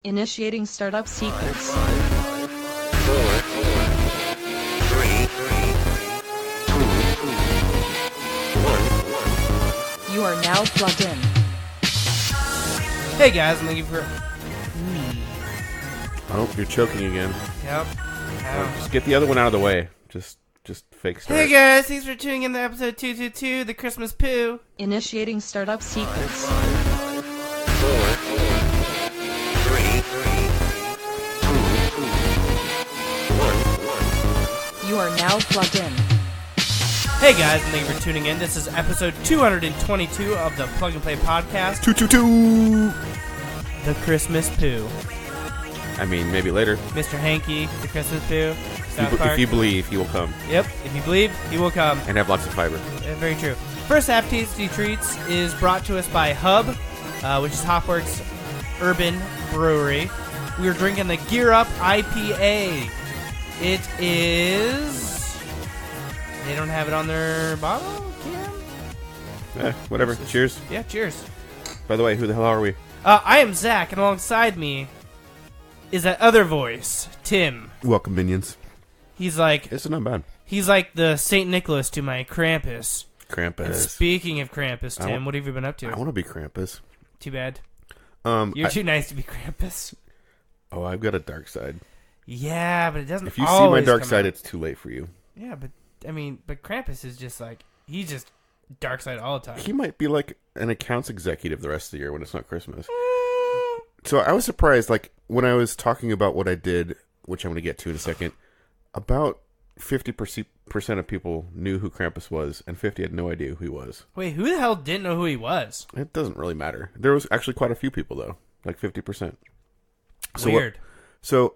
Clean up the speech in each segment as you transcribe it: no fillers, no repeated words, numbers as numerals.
Initiating startup sequence. 5, 4, 3, 2, 1. You are now plugged in. Hey guys, I'm looking for. Oh, you're choking again. Yep. Just get the other one out of the way. Just fake start. Hey guys, thanks for tuning in to episode 222, the Christmas Poo. Initiating startup sequence. 5, 4, 3, 2, 1. You are now plugged in. Hey guys, and thank you for tuning in. This is episode 222 of the Plug and Play podcast, 222. the Christmas Poo. I mean, maybe later. Mr. Hanky, the Christmas Poo. South If Park. you believe, he will come Yep, if you believe, he will come. and have lots of fiber. Very true. First half Tasty Treats is brought to us by Hub, which is Hopworks Urban Brewery. We are drinking the Gear Up IPA. It is... They don't have it on their bottle? Can? Whatever. Cheers. Yeah, cheers. By the way, who the hell are we? I am Zach, and alongside me is that other voice, Tim. Welcome, minions. He's like It's not bad. the Saint Nicholas to my Krampus. And Krampus. speaking of Krampus, Tim, what have you been up I to? want to be Krampus. Too bad. I- You're too nice to be Krampus. Oh, I've got a dark side. Yeah, but it doesn't. If you see my always dark come side, out. it's too late for you. Yeah, but I mean, but Krampus is just like he's just dark side all the time. He might be like an accounts executive the rest of the year when it's not Christmas. So I was surprised, like, when I was talking about what I did, which I'm going to get to in a second, about 50% of people knew who Krampus was, and 50 had no idea who he was. Wait, who the hell didn't know who he was? It doesn't really matter. There was actually quite a few people, though, like 50%. Weird. So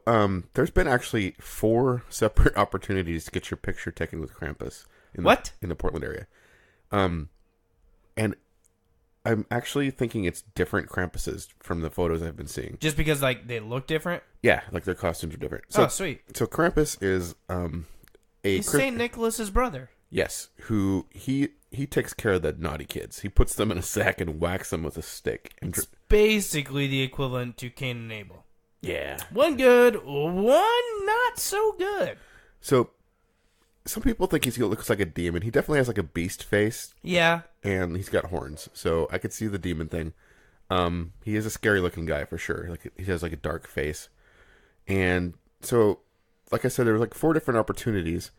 there's been actually 4 separate opportunities to get your picture taken with Krampus. In the Portland area. And I'm actually thinking it's different Krampuses from the photos I've been seeing. Just because like they look different. Yeah, like their costumes are different. Oh, sweet. So Krampus is He's Saint Nicholas's brother. Yes, who he takes care of the naughty kids. He puts them in a sack and whacks them with a stick. And It's basically the equivalent to Cain and Abel. yeah. One good, one not so good. So some people think he looks like a demon. He definitely has like a beast face, Yeah. and he's got horns. So I could see the demon thing. He is a scary looking guy for sure. Like he has like a dark face. And so, like I said, there were like 4 different opportunities.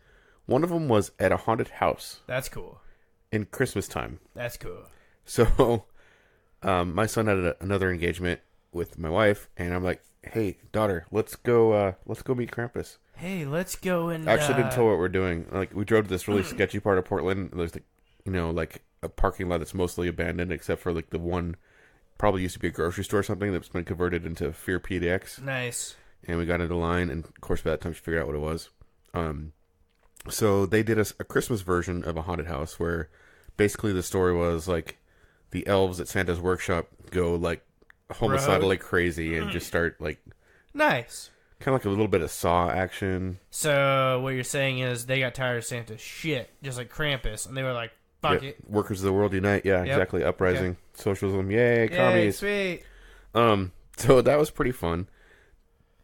One of them was at a haunted house That's cool. in Christmas time. That's cool. So, my son had another engagement with my wife, and I'm like, "Hey, daughter, let's go meet Krampus." Hey, let's go and I actually didn't tell her what we're doing. Like, we drove to this really sketchy part of Portland. There's like, like a parking lot that's mostly abandoned, except for like the one probably used to be a grocery store or something that's been converted into Fear PDX. Nice. And we got into line, and of course by that time she figured out what it was. So they did a Christmas version of a haunted house where basically the story was like the elves at Santa's workshop go like homicidally crazy and just start like Nice. kind of like a little bit of Saw action. So what you're saying is they got tired of Santa's shit, just like Krampus, and they were like, "Fuck Yeah, it, workers of the world unite. Yeah, Yep. exactly. Uprising, socialism. Yay, yay, commies. sweet." So that was pretty fun.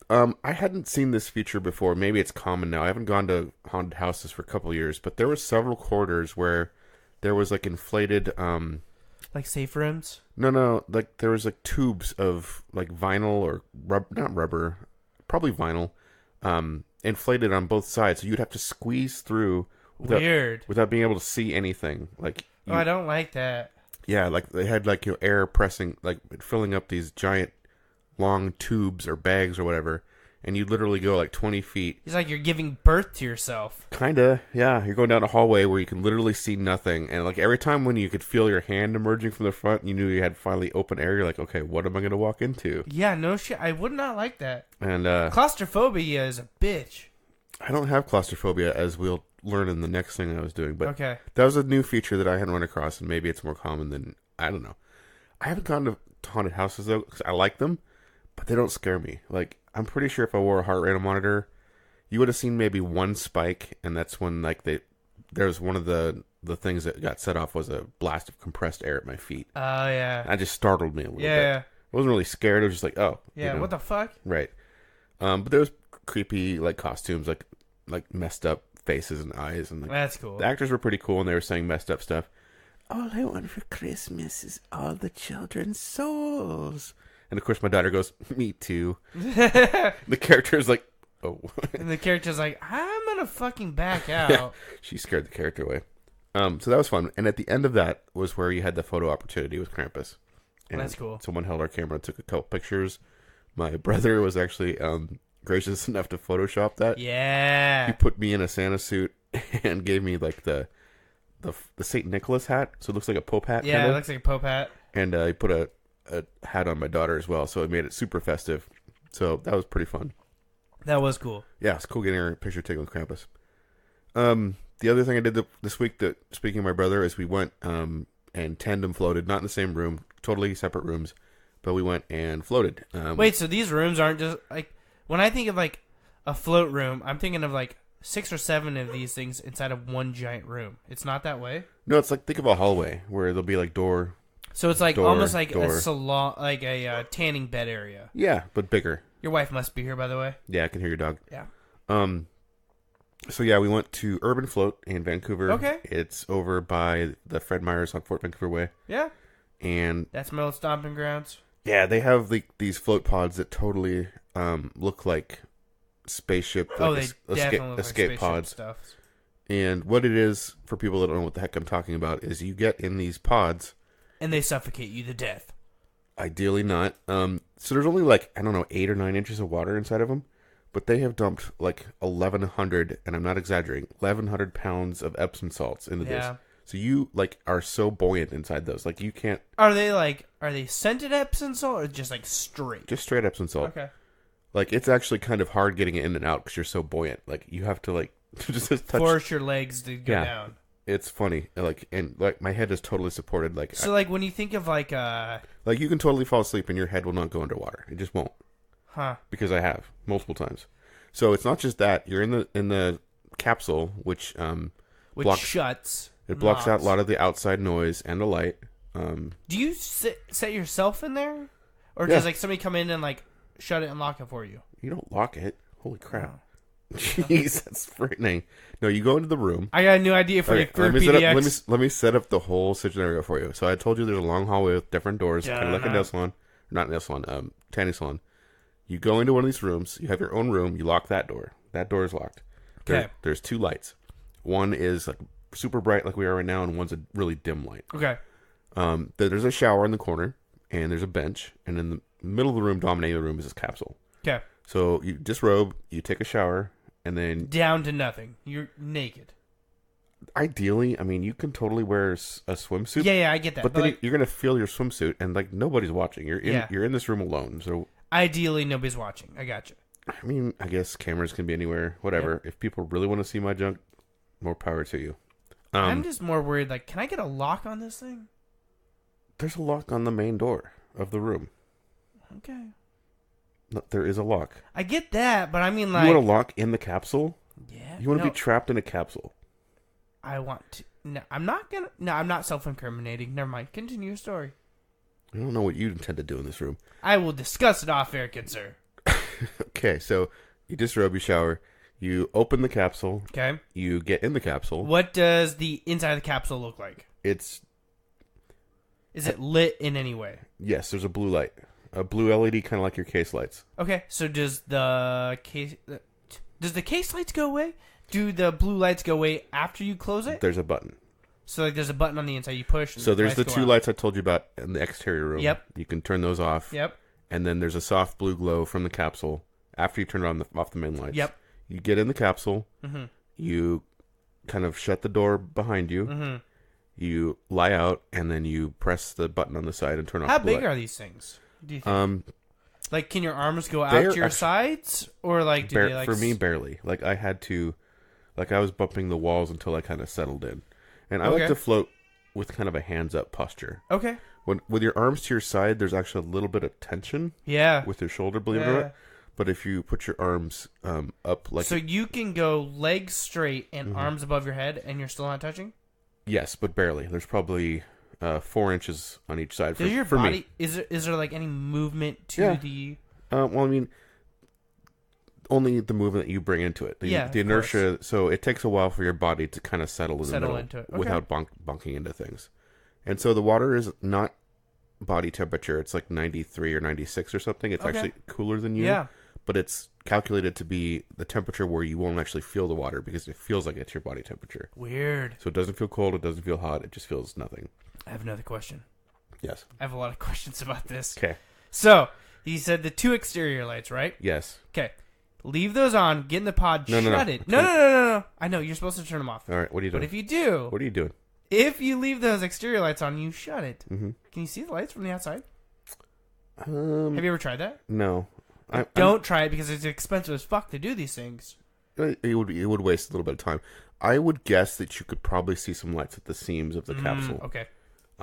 I hadn't seen this feature before. Maybe it's common now. I haven't gone to haunted houses for a couple of years, but there were several quarters where there was like inflated. Like safe rooms. No, like there was like tubes of like vinyl or not rubber, probably vinyl, inflated on both sides. So you'd have to squeeze through Weird. without being able to see anything. Like Oh, I don't like that. yeah, like they had like air pressing, like filling up these giant long tubes or bags or whatever, and you literally go like 20 feet. It's like you're giving birth to yourself. Kinda, yeah. You're going down a hallway where you can literally see nothing, and like every time when you could feel your hand emerging from the front, you knew you had finally open air. You're like, okay, what am I going to walk into? Yeah, no shit. I would not like that. And Claustrophobia is a bitch. I don't have claustrophobia, as we'll learn in the next thing I was doing, but Okay. that was a new feature that I hadn't run across, and maybe it's more common than, I don't know. I haven't gone to haunted houses though, because I like them, but they don't scare me. Like, I'm pretty sure if I wore a heart rate monitor, you would have seen maybe one spike, and that's when like there's one of the things that got set off was a blast of compressed air at my feet. Oh yeah. That just startled me a little bit. Yeah. I wasn't really scared. I was just like, oh. Yeah, what the fuck? Right. But there was creepy, like, costumes, like messed up faces and eyes. And like, That's cool. the actors were pretty cool, and they were saying messed up stuff. All I want for Christmas is all the children's souls. And, of course, my daughter goes, me too. The character is like, oh. And the character's like, I'm gonna fucking back out. Yeah, she scared the character away. So that was fun. And at the end of that was where you had the photo opportunity with Krampus. And that's cool. Someone held our camera and took a couple pictures. My brother was actually gracious enough to Photoshop that. Yeah. He put me in a Santa suit and gave me like the St. Nicholas hat. So it looks like a Pope hat. Yeah, kinda. it looks like a Pope hat. And he put a hat on my daughter as well. So it made it super festive. So that was pretty fun. That was cool. Yeah, it's cool getting our picture taken with Krampus. The other thing I did this week, that speaking of my brother, is we went and tandem floated, not in the same room, totally separate rooms, but we went and floated. Wait, so these rooms aren't just like, when I think of like a float room, I'm thinking of like 6 or 7 of these things inside of one giant room. It's not that way. No, it's like, think of a hallway where there'll be like door. So it's like door, almost like door. a salon, like a tanning bed area. Yeah, but bigger. Your wife must be here, by the way. Yeah, I can hear your dog. Yeah. So yeah, we went to Urban Float in Vancouver. Okay. It's over by the Fred Meyer's on Fort Vancouver Way. Yeah. And That's my old stomping grounds. yeah, they have these float pods that totally look like spaceship. Oh, like they definitely look escape like spaceship pods. stuff. And what it is, for people that don't know what the heck I'm talking about, is you get in these pods. And they suffocate you to death. Ideally not. So there's only like, I don't know, 8 or 9 inches of water inside of them. But they have dumped like 1,100, and I'm not exaggerating, 1,100 pounds of Epsom salts into this. So you like are so buoyant inside those. Like you can't. Are they scented Epsom salt or just like straight? Just straight Epsom salt. Okay. Like it's actually kind of hard getting it in and out because you're so buoyant. Like you have to like just touch. Force your legs to go down. It's funny. And my head is totally supported. Like so, like when you think of like you can totally fall asleep and your head will not go underwater. It just won't. Huh. Because I have multiple times. So it's not just that. You're in the capsule, which shuts. It blocks out a lot of the outside noise and the light. Do you set yourself in there, or Yeah. does like somebody come in and like shut it and lock it for you? You don't lock it. Holy crap! Jeez, that's frightening. No, you go into the room. I got a new idea for Okay, your let me set up, PDX. let me set up the whole scenario for you. So I told you there's a long hallway with different doors, kind of like a nail salon, not nail salon, tanning salon. You go into one of these rooms. You have your own room. You lock that door. That door is locked. Okay. There's 2 lights. One is like super bright, like we are right now, and one's a really dim light. Okay. There's a shower in the corner, and there's a bench, and in the middle of the room, dominating the room, is this capsule. Okay. So you disrobe, you take a shower, and then Down to nothing. You're naked. ideally, I mean, you can totally wear a swimsuit. Yeah, I get that. But then like, you're gonna feel your swimsuit, and like nobody's watching. You're in this room alone. So ideally, nobody's watching. I got you. I mean, I guess cameras can be anywhere. Whatever. If people really want to see my junk, more power to you. I'm just more worried. Like, can I get a lock on this thing? There's a lock on the main door of the room. Okay. No, there is a lock. I get that, but I mean, like, You want a lock in the capsule? yeah, You want to be trapped in a capsule? I want to. No, I'm not gonna. No, I'm not self-incriminating. Never mind. Continue your story. I don't know what you intend to do in this room. I will discuss it off air, good sir. Okay, so you disrobe, you shower, you open the capsule, Okay. you get in the capsule. What does the inside of the capsule look like? It's Is it lit in any way? yes, there's a blue light, a blue LED, kind of like your case lights. Okay. So does the case lights go away? Do the blue lights go away after you close it? There's a button. So like, there's a button on the inside you push. And So there's the lights 2 go out. lights I told you about in the exterior room. Yep. You can turn those off. Yep. And then there's a soft blue glow from the capsule after you turn it on off the main lights. Yep. You get in the capsule. Mm-hmm. You kind of shut the door behind you. Mm-hmm. You lie out, and then you press the button on the side and turn off How the blue big light. are these things? Do you think? Like, can your arms go out They're to your actually- sides, or like do they like? For me, barely. Like I had to, like I was bumping the walls until I kind of settled in, and I like Okay. to float with kind of a hands up posture. Okay. With your arms to your side, there's actually a little bit of tension Yeah. with your shoulder, believe it or not. But if you put your arms up, like So you can go legs straight and Mm-hmm. arms above your head, and you're still not touching. yes, but barely. There's probably 4 inches on each side. Does your for body me. is there like any movement to Yeah. the? Well, I mean, only the movement that you bring into it. The of inertia. So it takes a while for your body to kind of settle in the middle into it. Okay. without bunking into things. And so the water is not body temperature. It's like 93 or 96 or something. It's actually cooler than you. Yeah. But it's calculated to be the temperature where you won't actually feel the water because it feels like it's your body temperature. Weird. So it doesn't feel cold. It doesn't feel hot. It just feels nothing. I have another question. Yes. I have a lot of questions about this. Okay. So he said the 2 exterior lights, right? Yes. Okay. Leave those on. Get in the pod. No. Shut it. No. I know you're supposed to turn them off. All right. What are you doing? But if you do, What are you doing? if you leave those exterior lights on, you shut it. Mm-hmm. Can you see the lights from the outside? Have you ever tried that? No. Don't try it because it's expensive as fuck to do these things. It would waste a little bit of time. I would guess that you could probably see some lights at the seams of the capsule. Okay.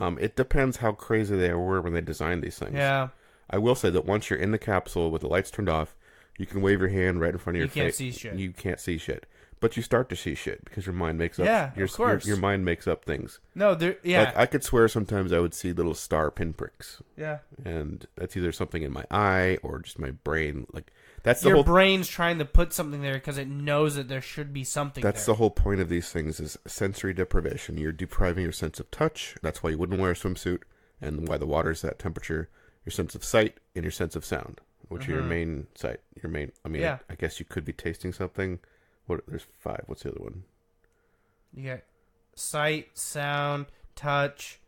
It depends how crazy they were when they designed these things. Yeah. I will say that once you're in the capsule with the lights turned off, you can wave your hand right in front of your face. You can't see shit. You can't see shit. But you start to see shit because your mind makes up. Yeah, of course. Your mind makes up things. No, yeah. Like I could swear sometimes I would see little star pinpricks. Yeah. And that's either something in my eye or just my brain. Like that's the Your whole brain's trying to put something there because it knows that there should be something That's there. the whole point of these things is sensory deprivation. You're depriving your sense of touch. That's why you wouldn't wear a swimsuit and why the water's that temperature. Your sense of sight and your sense of sound, which are your main sight. I guess you could be tasting something. There's 5. What's the other one? You got sight, sound, touch.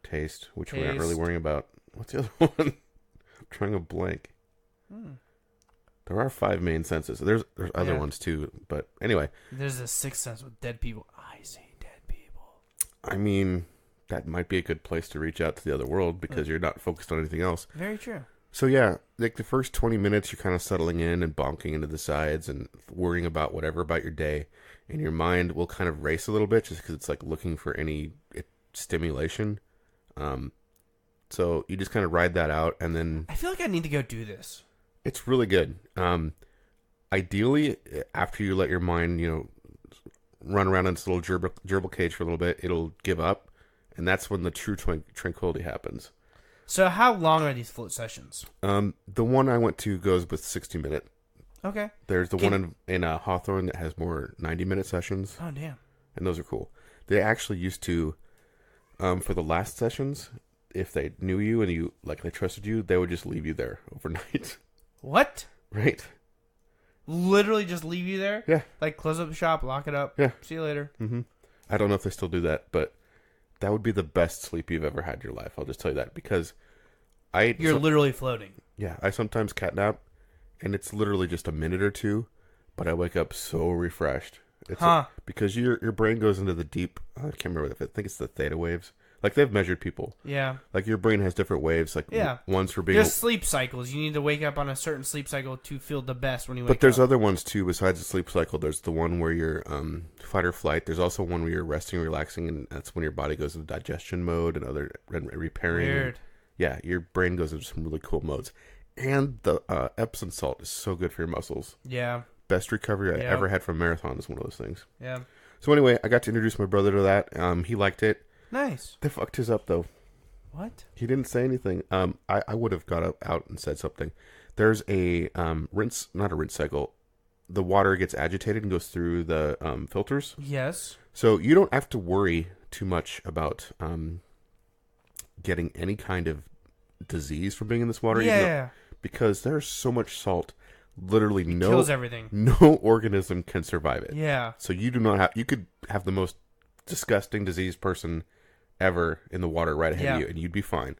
Taste, which we're not really worrying about. What's the other one? I'm trying to blank. There are 5 main senses. There's other ones too, but anyway. There's a 6th sense with dead people. I see dead people. I mean, that might be a good place to reach out to the other world because you're not focused on anything else. Very true. So yeah, like the first 20 minutes, you're kind of settling in and bonking into the sides and worrying about whatever about your day, and your mind will kind of race a little bit just because it's like looking for any stimulation. So you just kind of ride that out, and then I feel like I need to go do this. it's really good. Ideally, after you let your mind, run around in this little gerbil cage for a little bit, it'll give up, and that's when the true tranquility happens. So how long are these float sessions? The one I went to goes with 60-minute. Okay. There's the one in Hawthorne that has more 90-minute sessions. Oh, damn. And those are cool. They actually used to, for the last sessions, if they knew you and they trusted you, they would just leave you there overnight. What? Right. Literally just leave you there? Yeah. Like close up the shop, lock it up. Yeah. See you later. Mm-hmm. I don't know if they still do that, but that would be the best sleep you've ever had in your life. I'll just tell you that because You're literally floating. Yeah, I sometimes catnap, and it's literally just a minute or two, but I wake up so refreshed. Because your brain goes into the deep. I can't remember. I think it's the theta waves. Like they've measured people. Yeah. Like your brain has different waves. Like ones for being. There's sleep cycles. You need to wake up on a certain sleep cycle to feel the best when you wake up. But there's other ones too besides the sleep cycle. There's the one where you're fight or flight. There's also one where you're resting, relaxing, and that's when your body goes into digestion mode and repairing. Weird. Yeah, your brain goes into some really cool modes. And the Epsom salt is so good for your muscles. Yeah. Best recovery I ever had from a marathon is one of those things. Yeah. So anyway, I got to introduce my brother to that. He liked it. Nice. They fucked his up though. What? He didn't say anything. I would have got out and said something. There's a not a rinse cycle. The water gets agitated and goes through the filters. Yes. So you don't have to worry too much about getting any kind of disease from being in this water. Yeah. Because there's so much salt. Literally kills everything. No organism can survive it. Yeah. So you do not have. You could have the most disgusting diseased person ever in the water right ahead of you, and you'd be fine.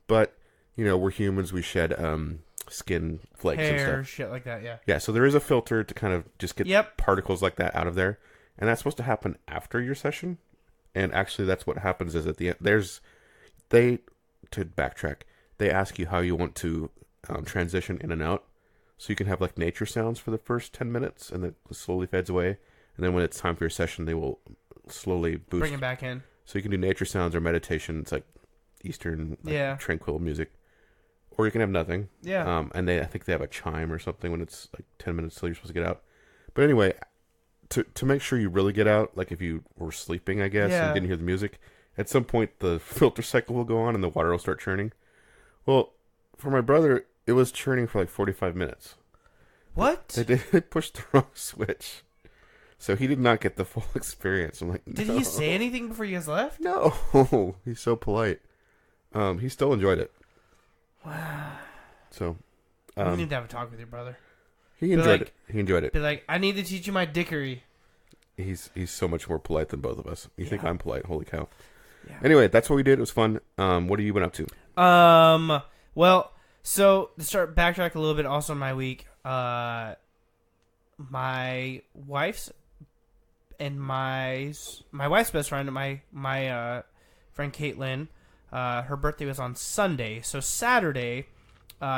But we're humans. We shed skin flakes and hair, stuff. shit like that. Yeah. Yeah. So there is a filter to kind of just get particles like that out of there, and that's supposed to happen after your session. And actually, that's what happens. Is at the end. To backtrack, they ask you how you want to transition in and out. So you can have like nature sounds for the first 10 minutes and then it slowly fades away. And then when it's time for your session, they will slowly boost. Bring it back in. So you can do nature sounds or meditation. It's like Eastern, tranquil music. Or you can have nothing. Yeah. And I think they have a chime or something when it's like 10 minutes till you're supposed to get out. But anyway, to make sure you really get out, like if you were sleeping, I guess, and didn't hear the music, at some point the filter cycle will go on and the water will start churning. Well, for my brother, it was churning for like 45 minutes. What? They pushed the wrong switch. So he did not get the full experience. I'm like, no. Did he say anything before you guys left? No. He's so polite. He still enjoyed it. Wow. So, You need to have a talk with your brother. he enjoyed it. He enjoyed it. Be like, I need to teach you my dickery. He's so much more polite than both of us. You think I'm polite? Holy cow. Yeah. Anyway, that's what we did. It was fun. What have you been up to? Well, so to start backtrack a little bit also in my week, my wife's best friend, my friend Caitlin, her birthday was on Sunday. So Saturday,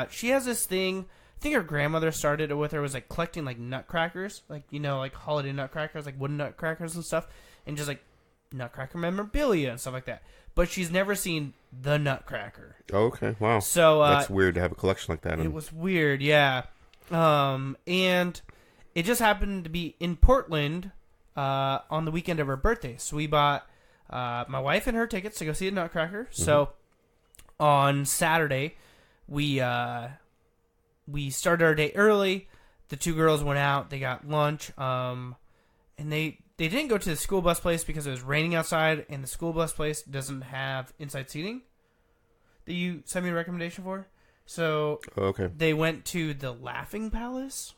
she has this thing. I think her grandmother started it with her, was like collecting like nutcrackers, like, you know, like holiday nutcrackers, like wooden nutcrackers and stuff, and just like nutcracker memorabilia and stuff like that. But she's never seen the nutcracker. Oh, okay. Wow. So that's weird to have a collection like that. It was weird, yeah. And it just happened to be in Portland on the weekend of her birthday. So we bought my wife and her tickets to go see the nutcracker. Mm-hmm. So on Saturday, we started our day early. The two girls went out. They got lunch. And they didn't go to the school bus place because it was raining outside, and the school bus place doesn't have inside seating that you sent me a recommendation for. So they went to the Laughing Palace,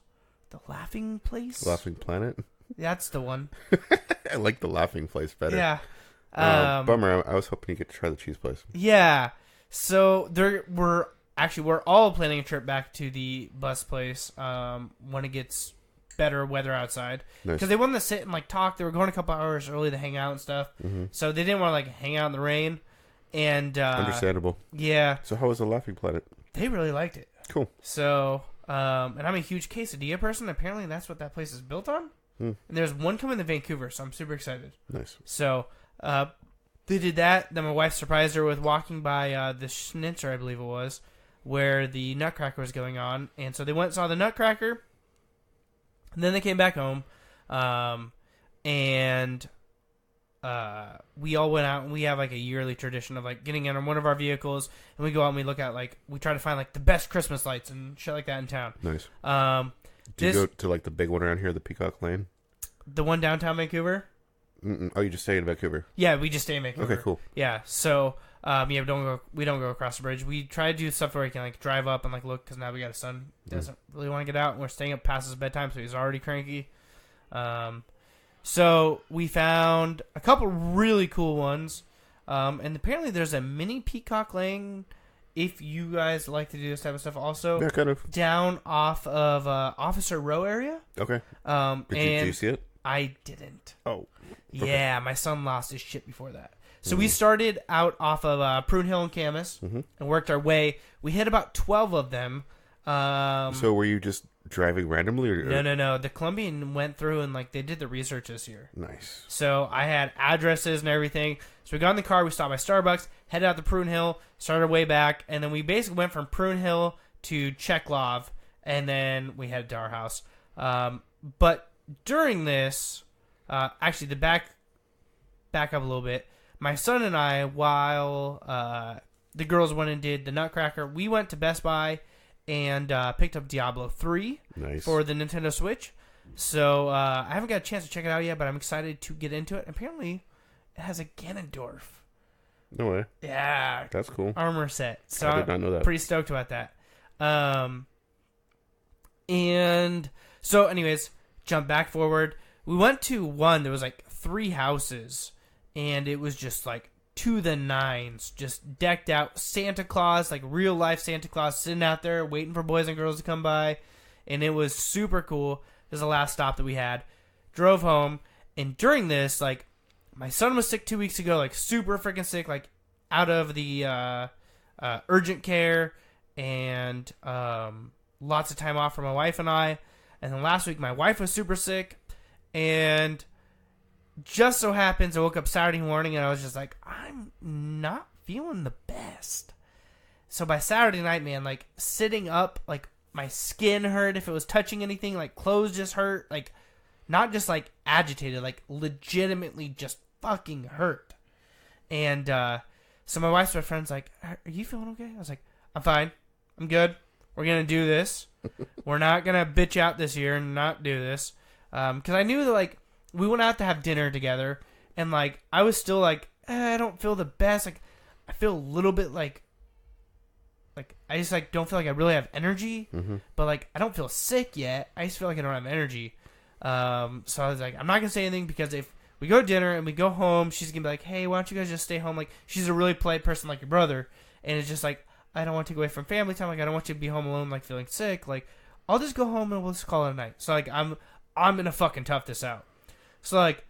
the Laughing Place. Laughing Planet? That's the one. I like the Laughing Place better. Yeah. Bummer. I was hoping you could try the cheese place. Yeah. So we're all planning a trip back to the bus place when it gets better weather outside, because they wanted to sit and like talk. They were going a couple hours early to hang out and stuff, so they didn't want to like hang out in the rain. And understandable. Yeah. So how was the Laughing Planet? They really liked it. Cool. So and I'm a huge quesadilla person. Apparently that's what that place is built on. And there's one coming to Vancouver, so I'm super excited. Nice. So they did that. Then my wife surprised her with walking by the Schnitzer, I believe it was, where the Nutcracker was going on. And so they went and saw the Nutcracker. And then they came back home, and we all went out, and we have like a yearly tradition of like getting in on one of our vehicles, and we go out and we look at like, we try to find like the best Christmas lights and shit like that in town. Nice. Do you go to like the big one around here, the Peacock Lane? The one downtown Vancouver? Oh, you just stay in Vancouver? Yeah, we just stay in Vancouver. Okay, cool. Yeah, so we don't go across the bridge. We try to do stuff where we can like drive up and like look, because now we got a son doesn't really want to get out, and we're staying up past his bedtime, so he's already cranky. So we found a couple really cool ones, and apparently there's a mini Peacock Lane. If you guys like to do this type of stuff, also yeah, kind of down off of Officer Row area. Okay. Did you see it? I didn't. Oh. Okay. Yeah, my son lost his shit before that. So we started out off of Prune Hill and Camas and worked our way. We hit about 12 of them. So were you just driving randomly? Or? No. The Columbian went through and like they did the research this year. Nice. So I had addresses and everything. So we got in the car, we stopped by Starbucks, headed out to Prune Hill, started our way back, and then we basically went from Prune Hill to Cheklov, and then we headed to our house. But during this, actually the back up a little bit, my son and I, while the girls went and did the Nutcracker, we went to Best Buy and picked up Diablo 3 for the Nintendo Switch. So I haven't got a chance to check it out yet, but I'm excited to get into it. Apparently, it has a Ganondorf. No way. Yeah. That's cool. Armor set. So I did not know that. I'm pretty stoked about that. And so anyways, jump back forward. We went to one, there was like 3 houses, and it was just like to the nines, just decked out Santa Claus, like real life Santa Claus sitting out there waiting for boys and girls to come by, and it was super cool. This is the last stop that we had. Drove home, and during this, like, my son was sick 2 weeks ago, like super freaking sick, like out of the urgent care, and lots of time off for my wife and I. And then last week, my wife was super sick, and just so happens I woke up Saturday morning and I was just like, I'm not feeling the best. So by Saturday night, man, like sitting up, like my skin hurt if it was touching anything, like clothes just hurt, like not just like agitated, like legitimately just fucking hurt. And so my wife's friend's like, "Are you feeling okay?" I was like, "I'm fine. I'm good. We're gonna do this. We're not gonna bitch out this year and not do this." Because I knew that like we went out to have dinner together, and like I was still like, I don't feel the best. Like I feel a little bit like I just like don't feel like I really have energy, but like I don't feel sick yet. I just feel like I don't have energy. So I was like, I'm not gonna say anything because if we go to dinner and we go home, she's gonna be like, "Hey, why don't you guys just stay home?" Like she's a really polite person, like your brother, and it's just like I don't want to take away from family time. Like I don't want you to be home alone, like feeling sick. Like I'll just go home and we'll just call it a night. So like I'm gonna fucking tough this out. So like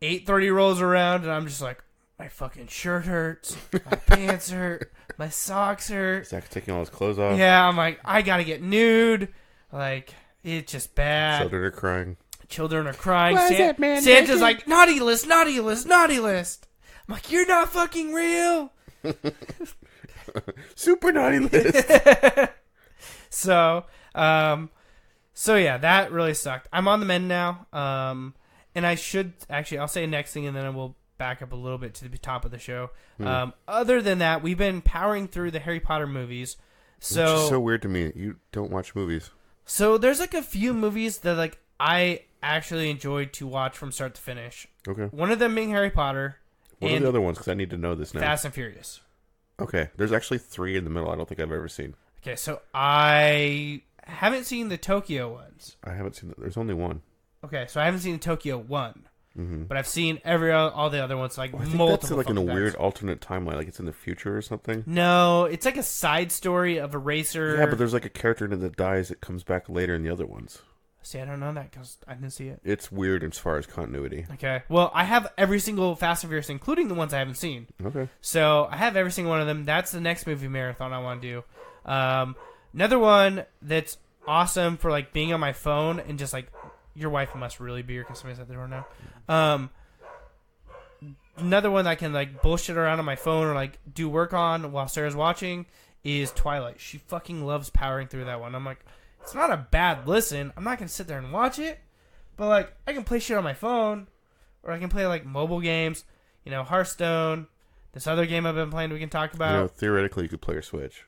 8:30 rolls around and I'm just like, my fucking shirt hurts, my pants hurt, my socks hurt. Zach's taking all his clothes off. Yeah, I'm like, I gotta get nude. Like, it's just bad. Children are crying. Why is that man Santa's like, naughty list, naughty list, naughty list. I'm like, you're not fucking real. Super naughty list. So yeah, that really sucked. I'm on the mend now. And I should, actually, I'll say next thing and then we'll back up a little bit to the top of the show. Other than that, we've been powering through the Harry Potter movies. Which is so weird to me. You don't watch movies. So there's like a few movies that like I actually enjoyed to watch from start to finish. Okay. One of them being Harry Potter. What are the other ones? Because I need to know this now. Fast and Furious. Okay. There's actually 3 in the middle I don't think I've ever seen. Okay, so I haven't seen the Tokyo ones. I haven't seen There's only one. Okay, so I haven't seen the Tokyo one. But I've seen all the other ones, like I think multiple. that's like in a times. weird alternate timeline, like it's in the future or something. No, it's like a side story of a racer. Yeah, but there's like a character in it that dies that comes back later in the other ones. See, I don't know that because I didn't see it. It's weird as far as continuity. Okay, well, I have every single Fast and Furious, including the ones I haven't seen. Okay. So I have every single one of them. That's the next movie marathon I want to do. Another one that's awesome for like being on my phone and just like your wife must really be here because somebody's at the door now. Another one that I can like bullshit around on my phone or like do work on while Sarah's watching is Twilight. She fucking loves powering through that one. I'm like, it's not a bad listen. I'm not gonna sit there and watch it, but like I can play shit on my phone, or I can play like mobile games. You know, Hearthstone. This other game I've been playing we can talk about. You know, theoretically, you could play your Switch.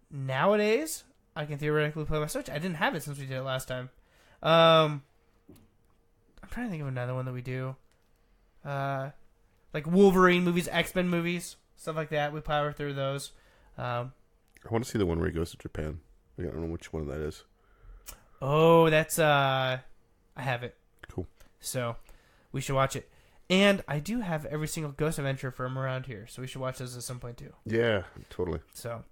Nowadays, I can theoretically play my Switch. I didn't have it since we did it last time. I'm trying to think of another one that we do. Like Wolverine movies, X-Men movies, stuff like that. We power through those. I want to see the one where he goes to Japan. I don't know which one that is. Oh, that's I have it. Cool. So we should watch it. And I do have every single Ghost Adventure from around here, so we should watch those at some point too. Yeah, totally. So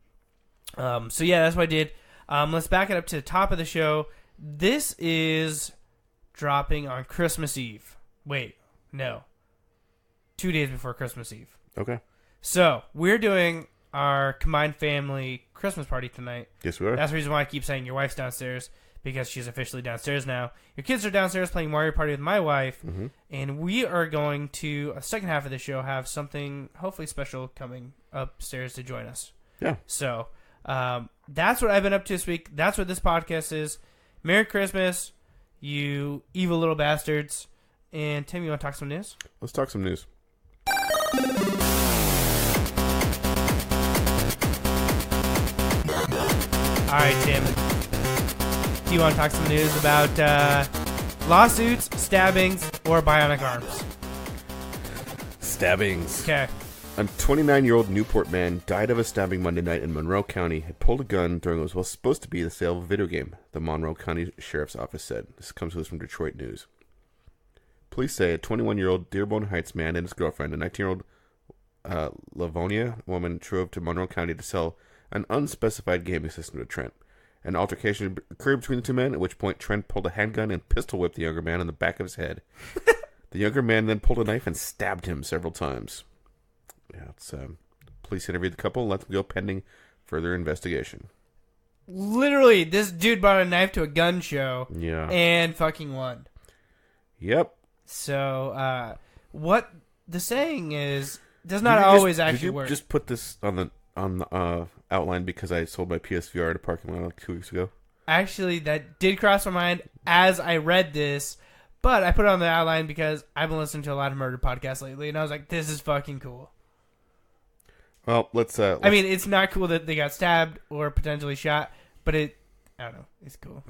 yeah, that's what I did. Let's back it up to the top of the show. This is dropping on Christmas Eve. Wait, no. 2 days before Christmas Eve. Okay. So, we're doing our combined family Christmas party tonight. Yes, we are. That's the reason why I keep saying your wife's downstairs, because she's officially downstairs now. Your kids are downstairs playing Mario Party with my wife, and we are going to, a second half of the show, have something hopefully special coming upstairs to join us. Yeah. So, that's what I've been up to this week. That's what this podcast is. Merry Christmas, you evil little bastards. And Tim, you want to talk some news? Let's talk some news. All right, Tim. Do you want to talk some news about lawsuits, stabbings, or bionic arms? Stabbings. Okay. A 29-year-old Newport man died of a stabbing Monday night in Monroe County. Had pulled a gun during what was supposed to be the sale of a video game, the Monroe County Sheriff's Office said. This comes to us from Detroit News. Police say a 21-year-old Dearborn Heights man and his girlfriend, a 19-year-old Livonia woman, drove to Monroe County to sell an unspecified gaming system to Trent. An altercation occurred between the two men, at which point Trent pulled a handgun and pistol whipped the younger man in the back of his head. The younger man then pulled a knife and stabbed him several times. Yeah, it's police interviewed the couple and let them go pending further investigation. Literally, this dude brought a knife to a gun show. Yeah. And fucking won. Yep. So, what the saying is does not always actually work. Did you just put this on the outline because I sold my PSVR at a parking lot like 2 weeks ago? Actually, that did cross my mind as I read this, But I put it on the outline because I've been listening to a lot of murder podcasts lately, and I was like, this is fucking cool. Well, let's I mean, it's not cool that they got stabbed or potentially shot, but I don't know, it's cool.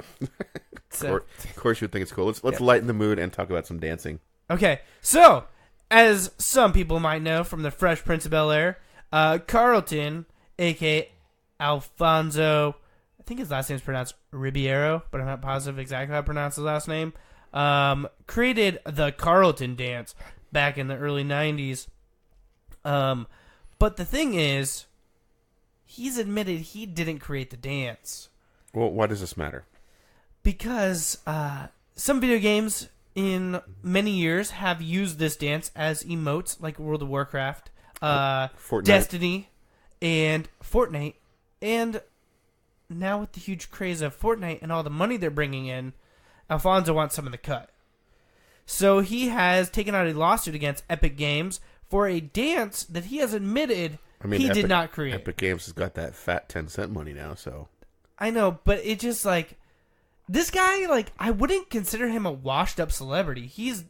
So, of course you would think it's cool. Let's lighten the mood and talk about some dancing. okay, so, as some people might know from the Fresh Prince of Bel-Air, Carlton, a.k.a. Alfonso, I think his last name is pronounced Ribeiro, but I'm not positive exactly how to pronounce his last name, created the Carlton dance back in the early 90s. But the thing is, he's admitted he didn't create the dance. Well, why does this matter? Because some video games in many years have used this dance as emotes, like World of Warcraft, Fortnite. Destiny, and Fortnite. And now with the huge craze of Fortnite and all the money they're bringing in, Alfonso wants some of the cut. So he has taken out a lawsuit against Epic Games for a dance that he has admitted he did not create. Epic Games has got that fat 10-cent money now, so... I know, but it just, like... This guy, like, I wouldn't consider him a washed-up celebrity. He's,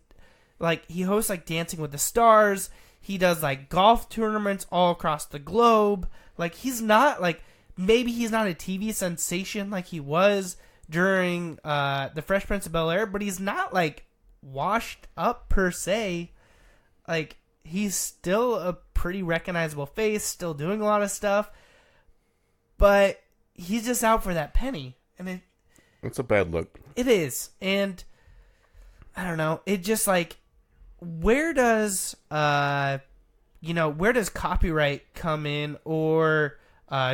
like, he hosts, like, Dancing with the Stars. He does, like, golf tournaments all across the globe. Like, he's not, like... Maybe he's not a TV sensation like he was during the Fresh Prince of Bel-Air, but he's not, like, washed up per se. Like, he's still a pretty recognizable face, still doing a lot of stuff, but he's just out for that penny. And it's a bad look. It is. And I don't know. It just, like, where does copyright come in, or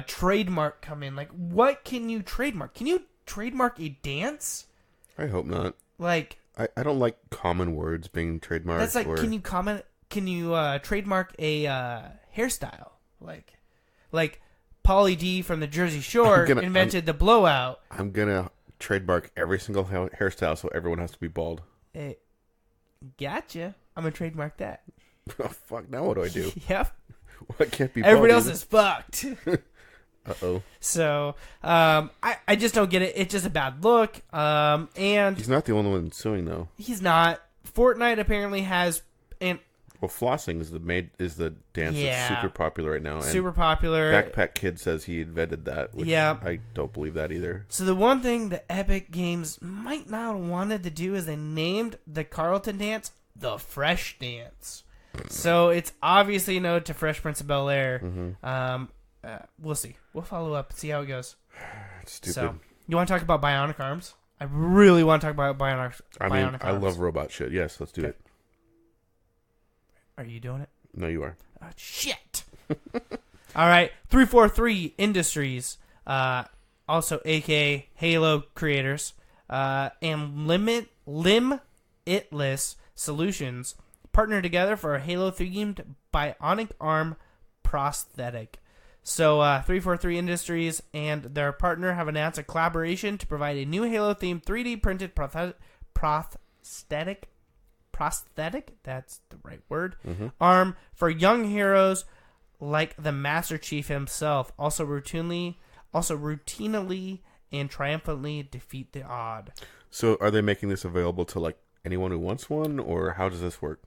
trademark come in? Like, what can you trademark? Can you trademark a dance? I hope not. Like, I don't like common words being trademarked. That's like, can you trademark a hairstyle? Like Pauly D from the Jersey Shore invented the blowout. I'm gonna trademark every single hairstyle, so everyone has to be bald. Hey, gotcha. I'm gonna trademark that. Oh, fuck, now what do I do? Yep. What can't be bald? Everybody else is fucked. Uh-oh. So, I just don't get it. It's just a bad look. And he's not the only one suing, though. He's not. Fortnite apparently has, and well, flossing is the dance that's super popular right now. Super popular. Backpack Kid says he invented that. Which I don't believe that either. So the one thing the Epic Games might not have wanted to do is they named the Carlton dance the Fresh Dance. So it's obviously no to Fresh Prince of Bel-Air. Mm-hmm. We'll see. We'll follow up, see how it goes. It's stupid. So, you want to talk about bionic arms? I really want to talk about bionic arms. I love robot shit. Yes, let's do it. Are you doing it? No, you are. Oh, shit. All right. 343 Industries, also a.k.a. Halo creators, and Limitless Solutions partner together for a Halo-themed bionic arm prosthetic. So, 343 Industries and their partner have announced a collaboration to provide a new Halo-themed 3D printed prosthetic, that's the right word, arm for young heroes like the Master Chief himself, also routinely and triumphantly defeat the odd. So, are they making this available to, like, anyone who wants one, or how does this work?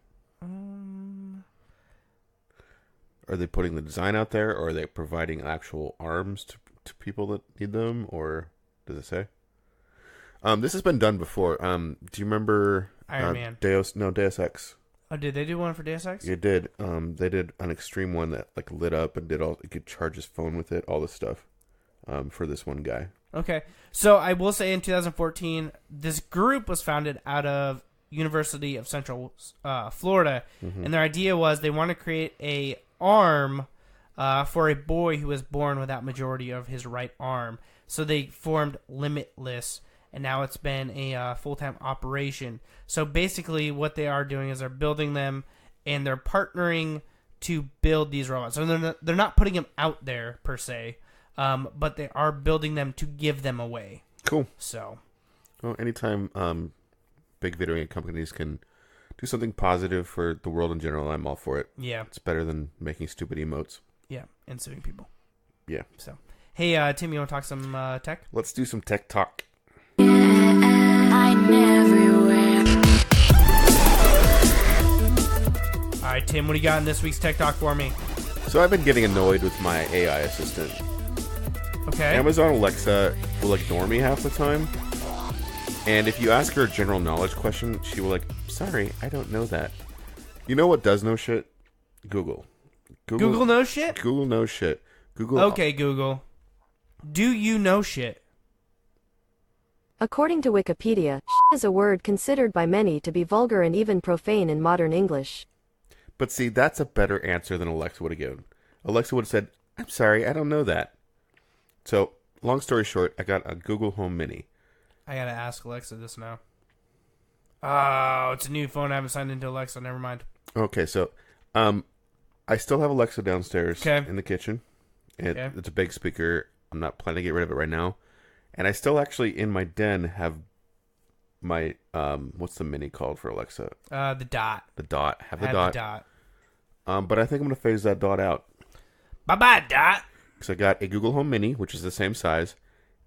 Are they putting the design out there, or are they providing actual arms to people that need them, or does it say? This has been done before. Do you remember Iron Man? Deus Ex. Oh, did they do one for Deus Ex? It did. They did an extreme one that like lit up and did all. You could charge his phone with it, all this stuff. For this one guy. Okay, so I will say in 2014, this group was founded out of University of Central Florida, and their idea was they want to create a arm for a boy who was born without majority of his right arm. So they formed Limitless, and now it's been a full-time operation. So basically what they are doing is they're building them, and they're partnering to build these robots. So they're not putting them out there, per se, but they are building them to give them away. Cool. So, well, anytime big video game companies can do something positive for the world in general, I'm all for it. Yeah. It's better than making stupid emotes. Yeah, and suing people. Yeah. So, hey, Tim, you want to talk some tech? Let's do some tech talk. I'm everywhere. right, Tim, what do you got in this week's Tech Talk for me? So I've been getting annoyed with my AI assistant. Okay. Amazon Alexa will ignore me half the time. And if you ask her a general knowledge question, she will sorry, I don't know that. You know what does know shit? Google. Google knows shit? Google knows shit. Google. Okay, Google. Do you know shit? According to Wikipedia, is a word considered by many to be vulgar and even profane in modern English. But see, that's a better answer than Alexa would have given. Alexa would have said, I'm sorry, I don't know that. So, long story short, I got a Google Home Mini. I gotta ask Alexa this now. Oh, it's a new phone. I haven't signed into Alexa. Never mind. Okay, so I still have Alexa downstairs in the kitchen. It's a big speaker. I'm not planning to get rid of it right now. And I still actually, in my den, have my, what's the Mini called for Alexa? The Dot. The Dot. Have the I Dot. The Dot. But I think I'm going to phase that Dot out. Bye-bye, Dot. Because I got a Google Home Mini, which is the same size,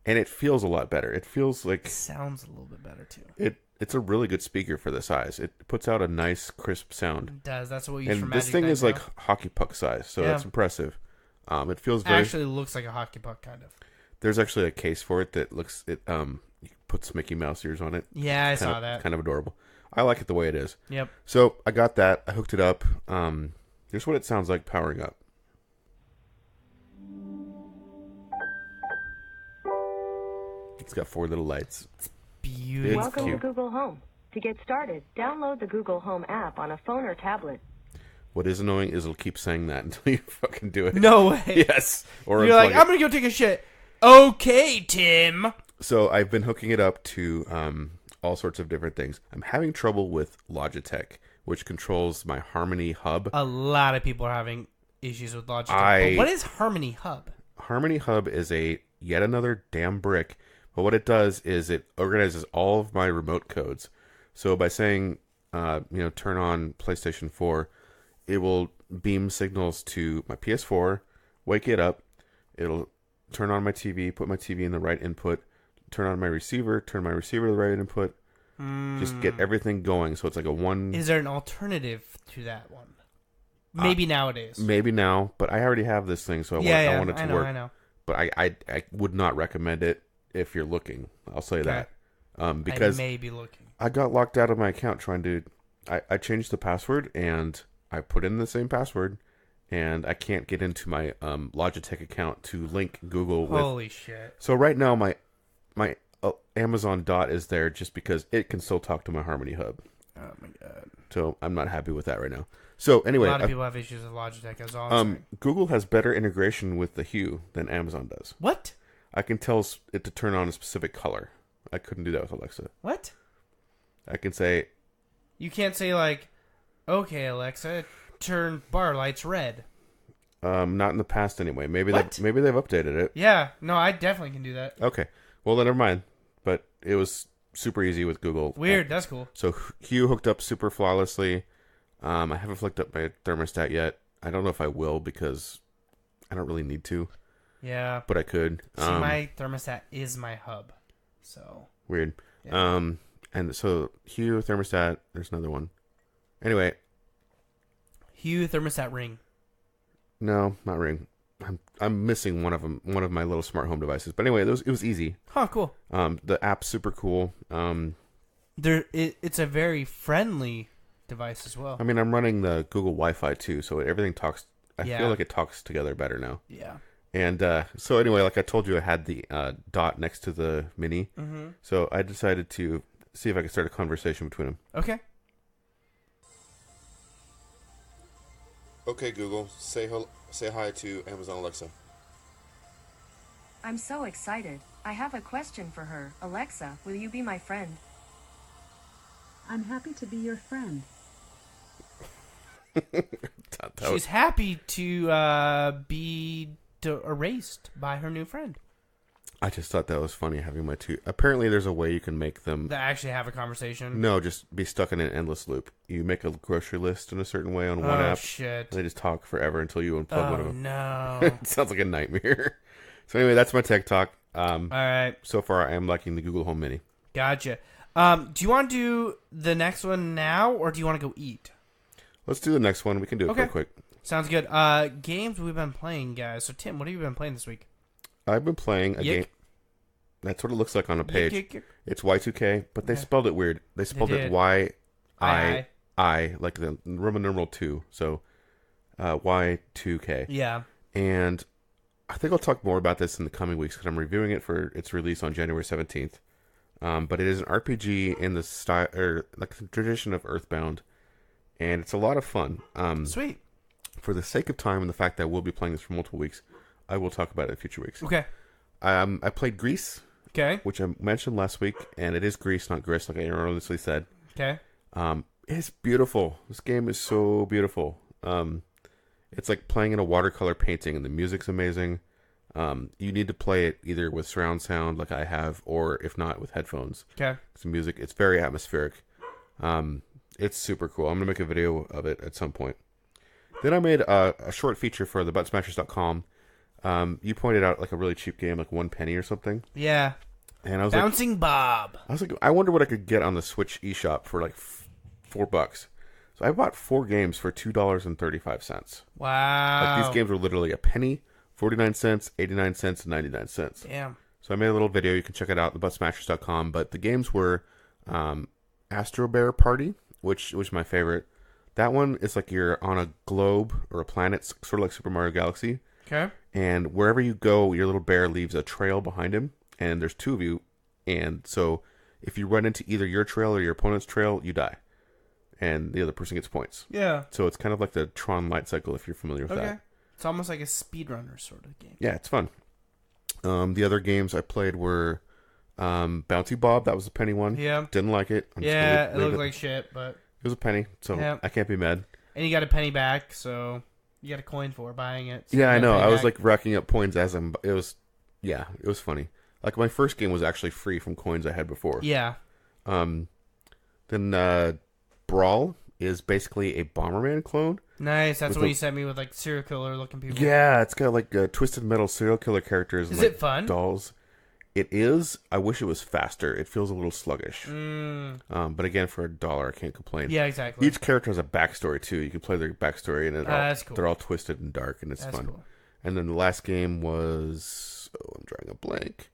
and it feels a lot better. It feels like... Sounds a little bit better, too. It's a really good speaker for the size. It puts out a nice, crisp sound. It does. That's what we use for And Magic this thing Night is now. like hockey puck size, so that's impressive. It feels very... Actually looks like a hockey puck, kind of. There's actually a case for it that looks... you puts Mickey Mouse ears on it. Yeah, I saw that. Kind of adorable. I like it the way it is. Yep. So I got that. I hooked it up. Here's what it sounds like powering up. It's got 4 little lights. Beautiful. It's Welcome cute. to Google Home. To get started, download the Google Home app on a phone or tablet. What is annoying is it'll keep saying that until you fucking do it. No way. Yes. Or You're like, unplug it. I'm going to go take a shit. Okay, Tim. So I've been hooking it up to all sorts of different things. I'm having trouble with Logitech, which controls my Harmony Hub. A lot of people are having issues with Logitech. But what is Harmony Hub? Harmony Hub is yet another damn brick. But what it does is it organizes all of my remote codes. So by saying, turn on PlayStation 4, it will beam signals to my PS4, wake it up. It'll turn on my TV, put my TV in the right input, turn on my receiver, turn my receiver to the right input. Just get everything going. So it's like a one... Is there an alternative to that one? Maybe nowadays. Maybe now, but I already have this thing, so I want it to work. I know. But I would not recommend it if you're looking. I'll say that. Because I may be looking. I got locked out of my account trying to... I changed the password, and I put in the same password, and I can't get into my Logitech account to link Google with... Holy shit. So right now, my Amazon Dot is there just because it can still talk to my Harmony Hub. Oh my god. So I'm not happy with that right now. So anyway... A lot of people have issues with Logitech, that's all I'm saying. Google has better integration with the Hue than Amazon does. What? I can tell it to turn on a specific color. I couldn't do that with Alexa. What? I can say... You can't say okay, Alexa, turn bar lights red. Not in the past anyway. Maybe What? they've updated it. Yeah, no, I definitely can do that. Okay. Well, then never mind. But it was super easy with Google. Weird, that's cool. So Hue hooked up super flawlessly. I haven't flicked up my thermostat yet. I don't know if I will because I don't really need to. Yeah. But I could. See, my thermostat is my hub. So. Weird. Yeah. And so Hue, thermostat, there's another one. Anyway. Hue thermostat ring. No, not Ring. I'm missing one of them, one of my little smart home devices. But anyway, it was easy. Huh, cool. The app's super cool. It's a very friendly device as well. I mean, I'm running the Google Wi-Fi too, so everything talks. I Yeah. feel like it talks together better now. Yeah. And so anyway, like I told you, I had the Dot next to the Mini. Mm-hmm. So I decided to see if I could start a conversation between them. Okay. Okay, Google, say hi to Amazon Alexa. I'm so excited. I have a question for her. Alexa, will you be my friend? I'm happy to be your friend. She's happy to be erased by her new friend. I just thought that was funny having my two. Apparently, there's a way you can make them. That actually have a conversation. No, just be stuck in an endless loop. You make a grocery list in a certain way on one app. Shit. And they just talk forever until you unplug one of them. No. It sounds like a nightmare. So anyway, that's my tech talk. All right. So far, I am liking the Google Home Mini. Gotcha. Do you want to do the next one now, or do you want to go eat? Let's do the next one. We can do it Okay. quick. Sounds good. Games we've been playing, guys. So, Tim, what have you been playing this week? I've been playing a YIIK? game. That's what it looks like on a page. YIIK? It's Y2K, but they Okay. spelled it weird. They spelled it did. Y-I-I, like the Roman numeral 2. So Y2K. Yeah. And I think I'll talk more about this in the coming weeks because I'm reviewing it for its release on January 17th. But it is an RPG in the style, or like the tradition of Earthbound, and it's a lot of fun. Sweet. For the sake of time and the fact that we'll be playing this for multiple weeks, I will talk about it in future weeks. Okay. I played Gris, Okay. which I mentioned last week, and it is Gris, not Gris, like I erroneously said. Okay. It's beautiful. This game is so beautiful. It's like playing in a watercolor painting, and the music's amazing. You need to play it either with surround sound, like I have, or if not, with headphones. Okay. It's music. It's very atmospheric. It's super cool. I'm gonna make a video of it at some point. Then I made a short feature for the buttsmashers.com. You pointed out like a really cheap game, like 1 penny or something, Yeah. and I was Bouncing Bob. like, I wonder what I could get on the Switch eShop for like $4. So I bought 4 games for $2.35. Wow. Like these games were literally a penny, 49 cents, 89 cents, and 99 cents. Damn. So I made a little video. You can check it out at thebuttsmashers.com. But the games were Astro Bear Party, which was my favorite. That one is like you're on a globe or a planet, sort of like Super Mario Galaxy. Okay. And wherever you go, your little bear leaves a trail behind him. And there's 2 of you. And so if you run into either your trail or your opponent's trail, you die. And the other person gets points. Yeah. So it's kind of like the Tron light cycle if you're familiar with Okay. that. It's almost like a speedrunner sort of game. Yeah, it's fun. The other games I played were Bounty Bob. That was the penny one. Yeah. Didn't like it. I'm just Yeah, gonna it leave looked like shit, but it was a penny, so Yeah. I can't be mad. and you got a penny back, so you got a coin for buying it. So Yeah, you I got a know. penny I was back. like racking up points as I'm. It was funny. Like my first game was actually free from coins I had before. Yeah. Then Brawl is basically a Bomberman clone. Nice. That's With what a- you sent me with like serial killer looking people. Yeah, it's got like Twisted Metal serial killer characters. Is and, like, it fun? Dolls. It is. I wish it was faster. It feels a little sluggish. But again, for $1, I can't complain. Yeah, exactly. Each character has a backstory too. You can play their backstory, and that's cool. they're all twisted and dark, and it's That's fun. cool. And then the last game was I'm drawing a blank.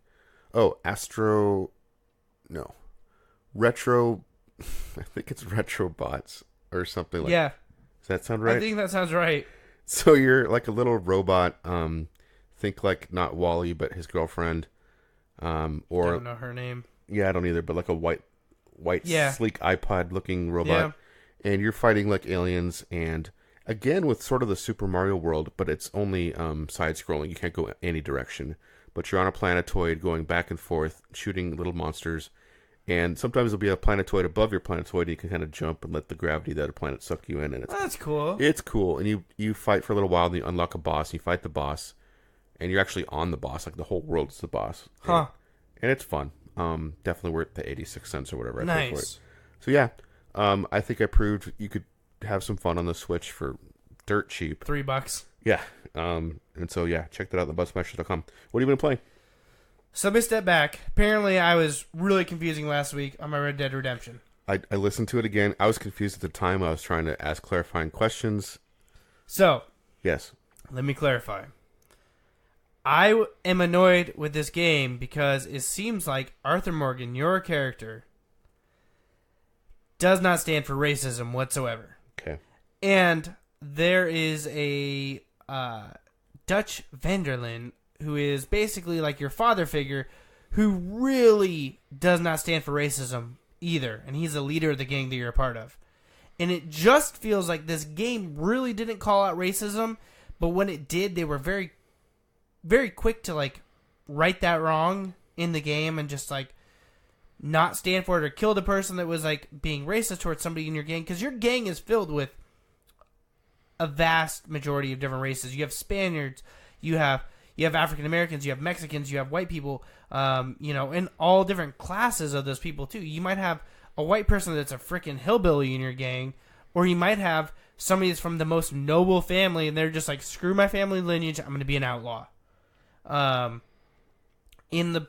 Oh, Retro. I think it's Retro Bots or something like. Yeah. Does that sound right? I think that sounds right. So you're like a little robot. Think like not Wally, but his girlfriend. Or Don't know her name. yeah, I don't either. But like a white, Yeah. sleek iPod-looking robot, and you're fighting like aliens. And again, with sort of the Super Mario world, but it's only side-scrolling. You can't go any direction. But you're on a planetoid, going back and forth, shooting little monsters. And sometimes there'll be a planetoid above your planetoid, and you can kind of jump and let the gravity of that planet suck you in. And That's cool. it's cool. And you fight for a little while, and you unlock a boss. And you fight the boss, and you're actually on the boss. Like the whole world is the boss. Huh. And it's fun. Definitely worth the 86 cents or whatever I paid for it. Nice. So yeah, I think I proved you could have some fun on the Switch for dirt cheap. $3. Yeah. And so yeah, check that out at thebuttsmashers.com. What have you been playing? So let me step back. Apparently, I was really confusing last week on my Red Dead Redemption. I listened to it again. I was confused at the time. I was trying to ask clarifying questions. So, Yes. let me clarify. I am annoyed with this game because it seems like Arthur Morgan, your character, does not stand for racism whatsoever. Okay. And there is a Dutch Vanderlyn who is basically like your father figure who really does not stand for racism either. And he's the leader of the gang that you're a part of. And it just feels like this game really didn't call out racism, but when it did, they were very, very quick to like right that wrong in the game and just like not stand for it or kill the person that was like being racist towards somebody in your gang, because your gang is filled with a vast majority of different races. You have Spaniards, you have African Americans, you have Mexicans, you have white people, and all different classes of those people too. You might have a white person that's a freaking hillbilly in your gang, or you might have somebody that's from the most noble family and they're just like, screw my family lineage, I'm going to be an outlaw. In the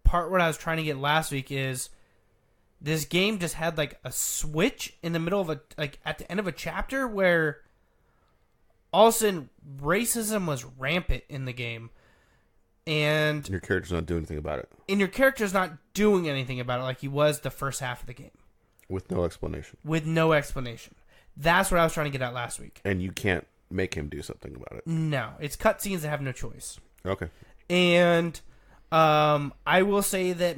part what I was trying to get last week is this game just had like a switch in the middle of at the end of a chapter where all of a sudden racism was rampant in the game. And Your character's not doing anything about it. your character's not doing anything about it like he was the first half of the game. With no explanation. With no explanation. That's what I was trying to get at last week. And you can't make him do something about it. No. It's cutscenes that have no choice. Okay. And I will say that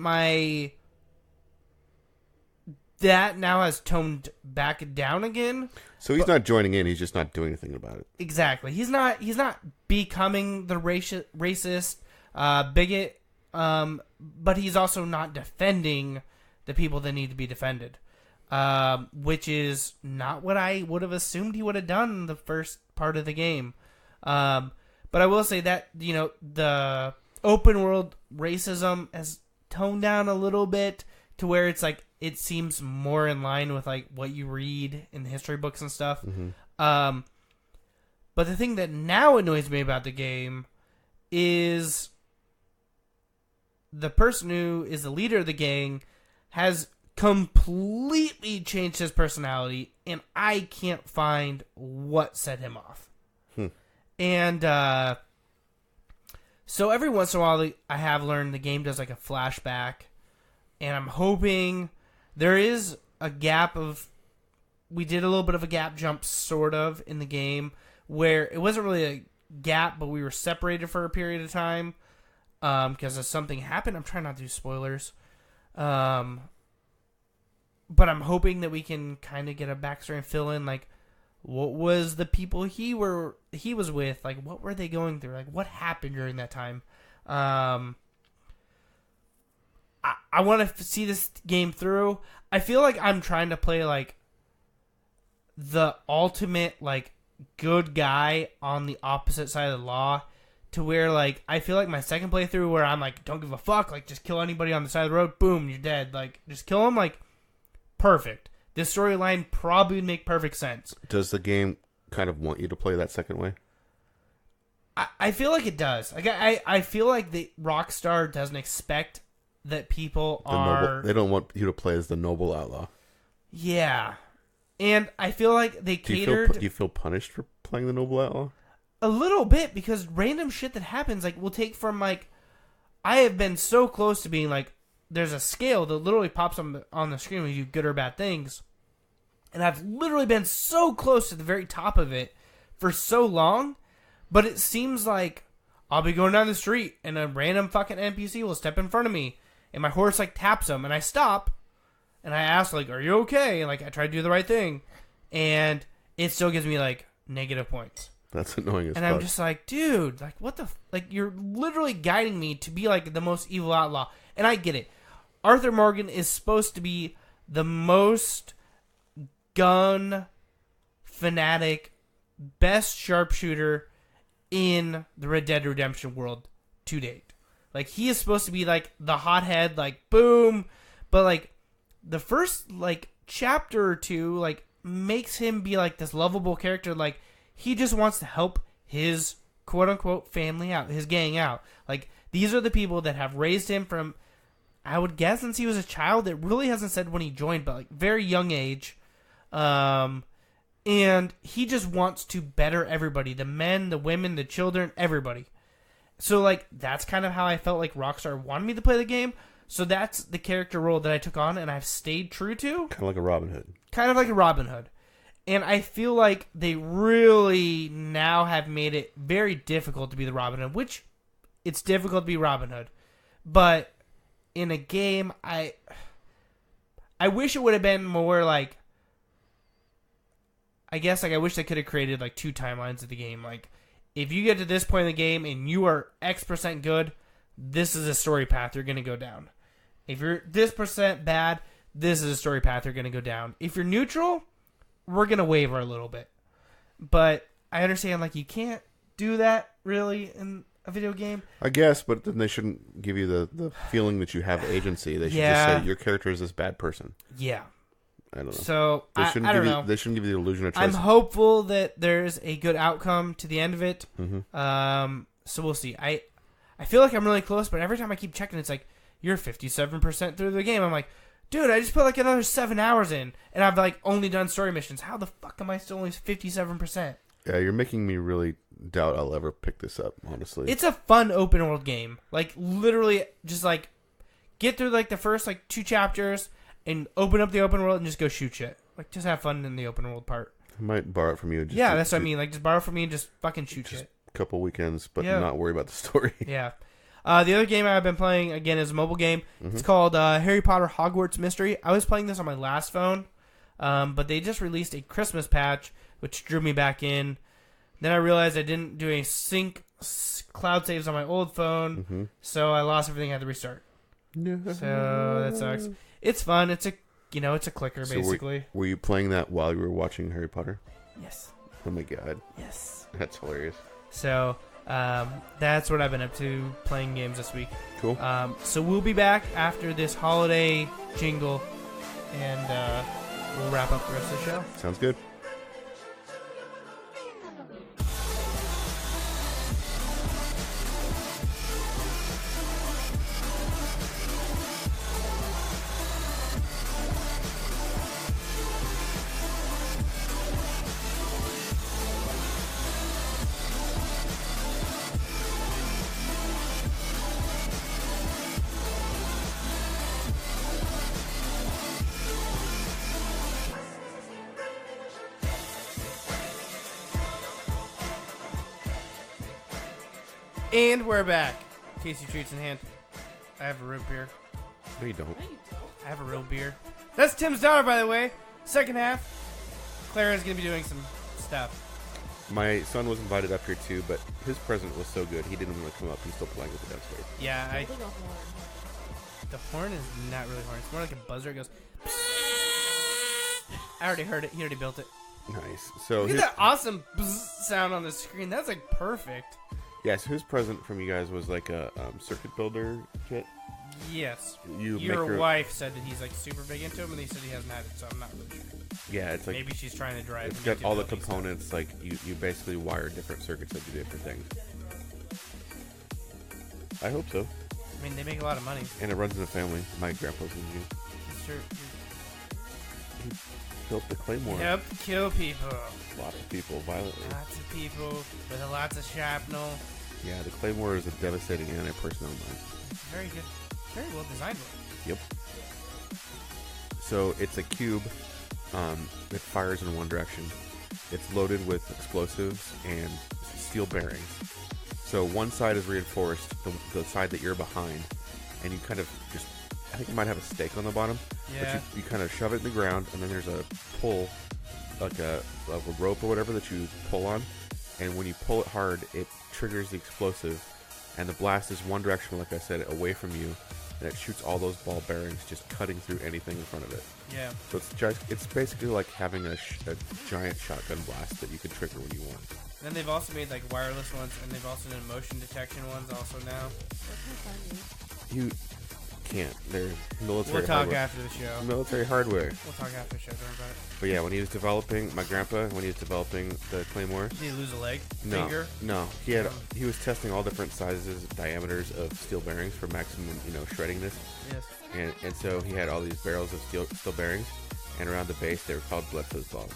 that now has toned back down again. So he's not joining in, he's just not doing anything about it. Exactly. He's not becoming the racist bigot, but he's also not defending the people that need to be defended, which is not what I would have assumed he would have done in the first part of the game. But I will say that, the open world racism has toned down a little bit to where it's like it seems more in line with like what you read in history books and stuff. Mm-hmm. But the thing that now annoys me about the game is the person who is the leader of the gang has completely changed his personality, and I can't find what set him off. And so every once in a while, I have learned the game does like a flashback, and I'm hoping there is a gap of... We did a little bit of a gap jump, sort of, in the game, where it wasn't really a gap, but we were separated for a period of time because something happened. I'm trying not to do spoilers. But I'm hoping that we can kind of get a backstory and fill in, like, what was the people he was with? Like, what were they going through? Like, what happened during that time? I want to see this game through. I feel like I'm trying to play, like, the ultimate, like, good guy on the opposite side of the law, to where, like, I feel like my second playthrough where I'm like, don't give a fuck, like, just kill anybody on the side of the road, boom, you're dead. Like, just kill them, like, perfect. This storyline probably would make perfect sense. Does the game kind of want you to play that second way? I feel like it does. Like, I feel like the Rockstar doesn't expect that people They don't want you to play as the noble outlaw. Yeah. And I feel like they Do catered... you feel punished for playing the noble outlaw? A little bit, because random shit that happens, like, will take from, like... I have been so close to being, like... There's a scale that literally pops on the screen when you do good or bad things. And I've literally been so close to the very top of it for so long. But it seems like I'll be going down the street and a random fucking NPC will step in front of me. And my horse, like, taps him. And I stop. And I ask, like, are you okay? And, like, I try to do the right thing. And it still gives me, like, negative points. That's annoying as fuck. And I'm just like, dude, like, what the... Like, you're literally guiding me to be, like, the most evil outlaw. And I get it. Arthur Morgan is supposed to be the most gun fanatic, best sharpshooter in the Red Dead Redemption world to date. Like, he is supposed to be, like, the hothead, like, boom. But, like, the first, like, chapter or two, like, makes him be, like, this lovable character. Like, he just wants to help his quote-unquote family out, his gang out. Like, these are the people that have raised him from... I would guess since he was a child, it really hasn't said when he joined, but like very young age. And he just wants to better everybody. The men, the women, the children, everybody. So like, that's kind of how I felt like Rockstar wanted me to play the game. So that's the character role that I took on and I've stayed true to. Kind of like a Robin Hood. Kind of like a Robin Hood. And I feel like they really now have made it very difficult to be the Robin Hood, which it's difficult to be Robin Hood. But in a game, I wish it would have been more like, I guess, like, I wish they could have created, like, 2 timelines of the game. Like, if you get to this point in the game and you are X% good, this is a story path you're going to go down. If you're this % bad, this is a story path you're going to go down. If you're neutral, we're going to waver a little bit. But I understand, like, you can't do that, really, in a video game. I guess, but then they shouldn't give you the feeling that you have agency. They should just say your character is this bad person. Yeah. I don't know. So, they I don't know. They shouldn't give you the illusion of choice. I'm hopeful that there's a good outcome to the end of it. Mm-hmm. So we'll see. I feel like I'm really close, but every time I keep checking, it's like, you're 57% through the game. I'm like, dude, I just put like another 7 hours in, and I've like only done story missions. How the fuck am I still only 57%? Yeah, you're making me really doubt I'll ever pick this up, honestly. It's a fun open world game. Like, literally, just like, get through like the first like 2 chapters and open up the open world and just go shoot shit. Like, just have fun in the open world part. I might borrow it from you. Yeah, that's what I mean. Like, just borrow from me and just fucking shoot shit. A couple weekends, but Yeah. not worry about the story. Yeah. The other game I've been playing, again, is a mobile game. It's called Harry Potter Hogwarts Mystery. I was playing this on my last phone, but they just released a Christmas patch, which drew me back in. Then I realized I didn't do a sync cloud saves on my old phone, so I lost everything. I had to restart. No. So that sucks. It's fun. It's a it's a clicker, So basically. Were you playing that while you were watching Harry Potter? Yes. Oh my god. Yes. That's hilarious. So that's what I've been up to, playing games this week. Cool. So we'll be back after this holiday jingle, and we'll wrap up the rest of the show. Sounds good. And we're back. Casey Treats in hand. I have a root beer. No, you don't. I have a real beer. That's Tim's daughter, by the way. Second half, Clara's going to be doing some stuff. My son was invited up here too, but his present was so good he didn't want to come up. He's still playing with it downstairs. Yeah, the horn is not really horn. It's more like a buzzer. It goes. I already heard it. He already built it. Nice. So Look at that awesome sound on the screen. That's like perfect. yeah, so his present from you guys was like a circuit builder kit. Yes. You Your make wife said that he's like super big into him, and he said he hasn't had it, so I'm not really sure. Yeah, it's like Maybe she's trying to drive. it's him got into all the building stuff. components. Like you basically wire different circuits that do different things. I hope so. I mean, they make a lot of money. And it runs in the family. My grandpa's engineer. It's true. Built the Claymore. Yep, kill people. Lots of people violently. Lots of people with lots of shrapnel. Yeah, the Claymore is a devastating anti-personnel mine. It's very good. Very well designed one. Yep. So it's a cube that fires in one direction. It's loaded with explosives and steel bearings. So one side is reinforced, the side that you're behind, and you kind of just, I think it might have a stake on the bottom. Yeah. But you kind of shove it in the ground, and then there's a pull, like a rope or whatever that you pull on. And when you pull it hard, it triggers the explosive, and the blast is one direction, like I said, away from you, and it shoots all those ball bearings, just cutting through anything in front of it. Yeah. So it's basically like having a giant shotgun blast that you can trigger when you want. And then they've also made like wireless ones, and they've also done motion detection ones also now. You can't. They're military We'll talk hardware. after the show. Military hardware. We'll talk after the show. Don't worry about it. But yeah, when he was developing, my grandpa, when he was developing the Claymore, Did he lose a leg? no, Finger? no, he was testing all different sizes, diameters of steel bearings for maximum, shreddingness. Yes. And so he had all these barrels of steel bearings, and around the base they were called Bledsoe's balls.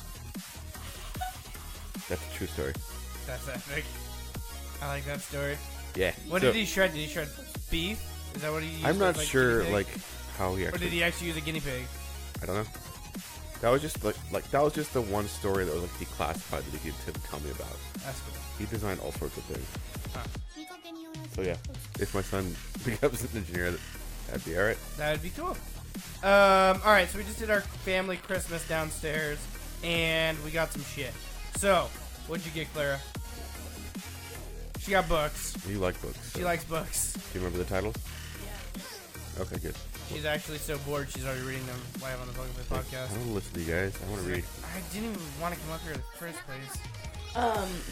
That's a true story. That's epic. I like that story. Yeah. What so, did he shred? Did he shred beef? Is that what he used? I'm not as, like, sure, guinea pig? how he Or actually. did he actually use a guinea pig? I don't know. That was just that was just the one story that was like declassified that he could tell me about. That's cool. He designed all sorts of things. Huh. So yeah, if my son becomes an engineer, that'd be alright. That would be cool. Alright, so we just did our family Christmas downstairs, and we got some shit. So, what'd you get, Clara? She got books. You like books. She likes books. Do you remember the titles? Okay, good. She's actually so bored she's already reading them live on the Bug of the I podcast. want to listen to you guys. I want to read. I didn't even want to come up here in the first place.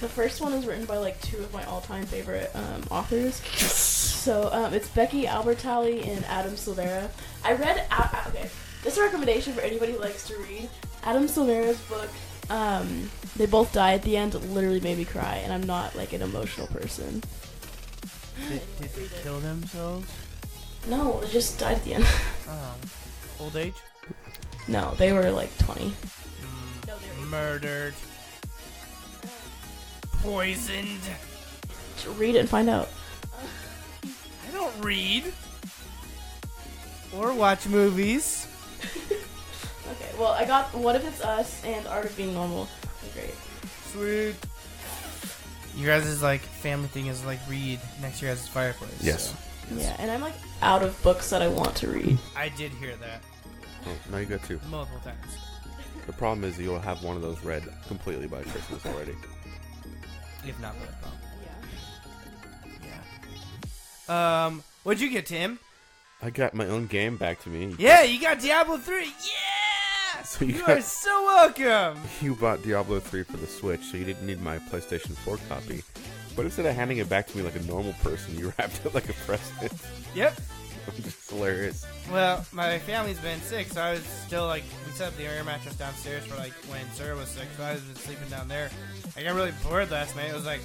The first one is written by like 2 of my all-time favorite authors. So it's Becky Albertalli and Adam Silvera. I read okay. This is a recommendation for anybody who likes to read. Adam Silvera's book. They both die at the end. Literally made me cry, and I'm not like an emotional person. Did they kill themselves? No, they just died at the end. Oh. old age? No, they were like 20. No, they were Murdered. Poisoned. Read it and find out. I don't read. Or watch movies. Okay, well, I got What If It's Us and Art of Being Normal. They're great. Sweet. You guys' like family thing is like read next to your guys' fireplace. Yes. so. Yeah, and I'm like out of books that I want to read. I did hear that Oh, now you got two. multiple times. The problem is you'll have one of those read completely by Christmas already. If not by the problem. Yeah. Yeah. What'd you get, Tim? I got my own game back to me. Yeah, you got Diablo 3. Yeah! So You got- are so welcome. You bought Diablo 3 for the Switch, so you didn't need my PlayStation 4 copy. But instead of handing it back to me like a normal person, you wrapped it like a present. Yep. Just hilarious. Well, my family's been sick, so I was still like, we set up the air mattress downstairs for like when Sarah was sick, so I was just sleeping down there. I got really bored last night. It was like,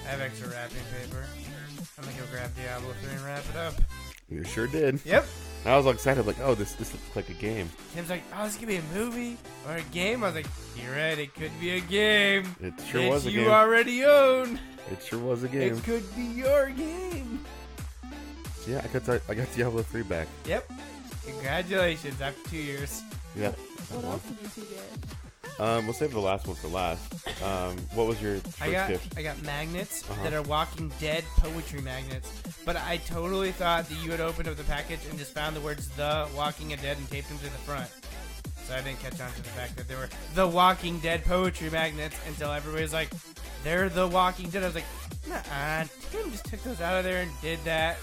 I have extra wrapping paper. I'm gonna go grab Diablo 3 and wrap it up. You sure did. Yep. I was all excited, like, oh, this looks like a game. Tim's like, oh, this could be a movie or a game. I was like, you're right, it could be a game. It sure that was a you game. already own. It sure was a game. It could be your game. Yeah, I got Diablo 3 back. Yep. Congratulations, after 2 years. Yeah. What else did you two get? We'll save the last one for last. What was your first gift? I got magnets Uh-huh. that are Walking Dead poetry magnets. But I totally thought that you had opened up the package and just found the words The Walking Dead and taped them to the front. So I didn't catch on to the fact that they were The Walking Dead poetry magnets until everybody was like, they're The Walking Dead. I was like, nah, Tim just took those out of there and did that.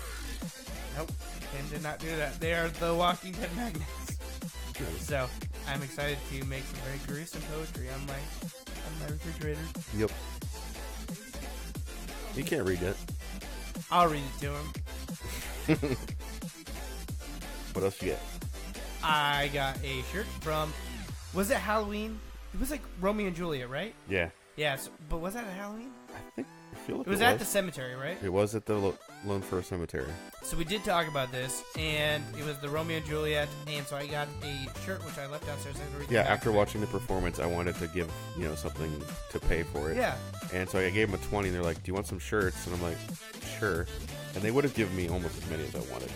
Nope, Tim did not do that. They are The Walking Dead magnets. So I'm excited to make some very gruesome poetry on my refrigerator. Yep. You can't read it. I'll read it to him. What else you get? I got a shirt from, was it Halloween? It was like Romeo and Juliet, right? Yeah. Yes, but was that at Halloween? I feel like It was at the cemetery, right? It was at the Lone Fir Cemetery. So we did talk about this, and it was the Romeo and Juliet, and so I got a shirt which I left downstairs. I had to read Yeah, the back after of it. watching the performance, I wanted to give, something to pay for it. Yeah. And so I gave them a 20, and they're like, do you want some shirts? And I'm like, sure. And they would have given me almost as many as I wanted.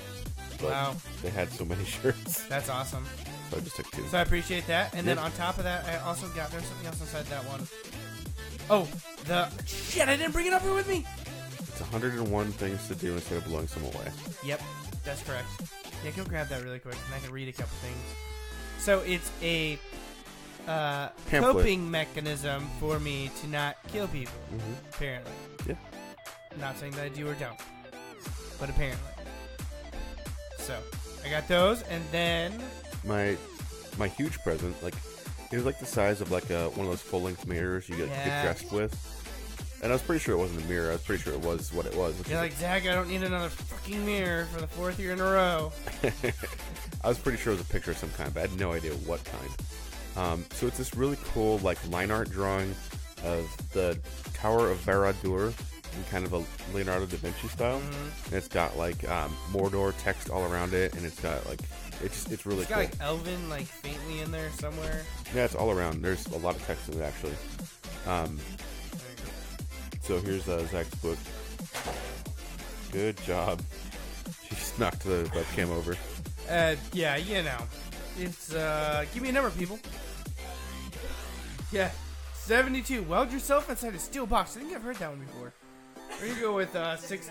But Wow. they had so many shirts. That's awesome. So I just took two. So I appreciate that. And then Yep. on top of that, I also got, there's something else inside that one. Oh, shit, I didn't bring it up here with me. It's 101 things to do instead of blowing some away. Yep, that's correct. Yeah, go grab that really quick, and I can read a couple things. So it's a coping mechanism for me to not kill people, apparently. Yeah. Not saying that I do or don't, but apparently. So, I got those, and then... My huge present, it was like the size of like one of those full-length mirrors you get dressed with. And I was pretty sure it wasn't a mirror. I was pretty sure it was what it was. You're like, Zach, I don't need another fucking mirror for the 4th year in a row. I was pretty sure it was a picture of some kind, but I had no idea what kind. So it's this really cool line art drawing of the Tower of Barad-dûr in kind of a Leonardo da Vinci style. And it's got Mordor text all around it, and it's got it's really It's cool. got Elven faintly in there somewhere. Yeah, it's all around. There's a lot of text in it actually. So here's Zach's book. Good job. She just knocked the webcam over. Yeah, it's give me a number, people. Yeah, 72. Weld yourself inside a steel box. I think I've heard that one before. We're gonna go with 6.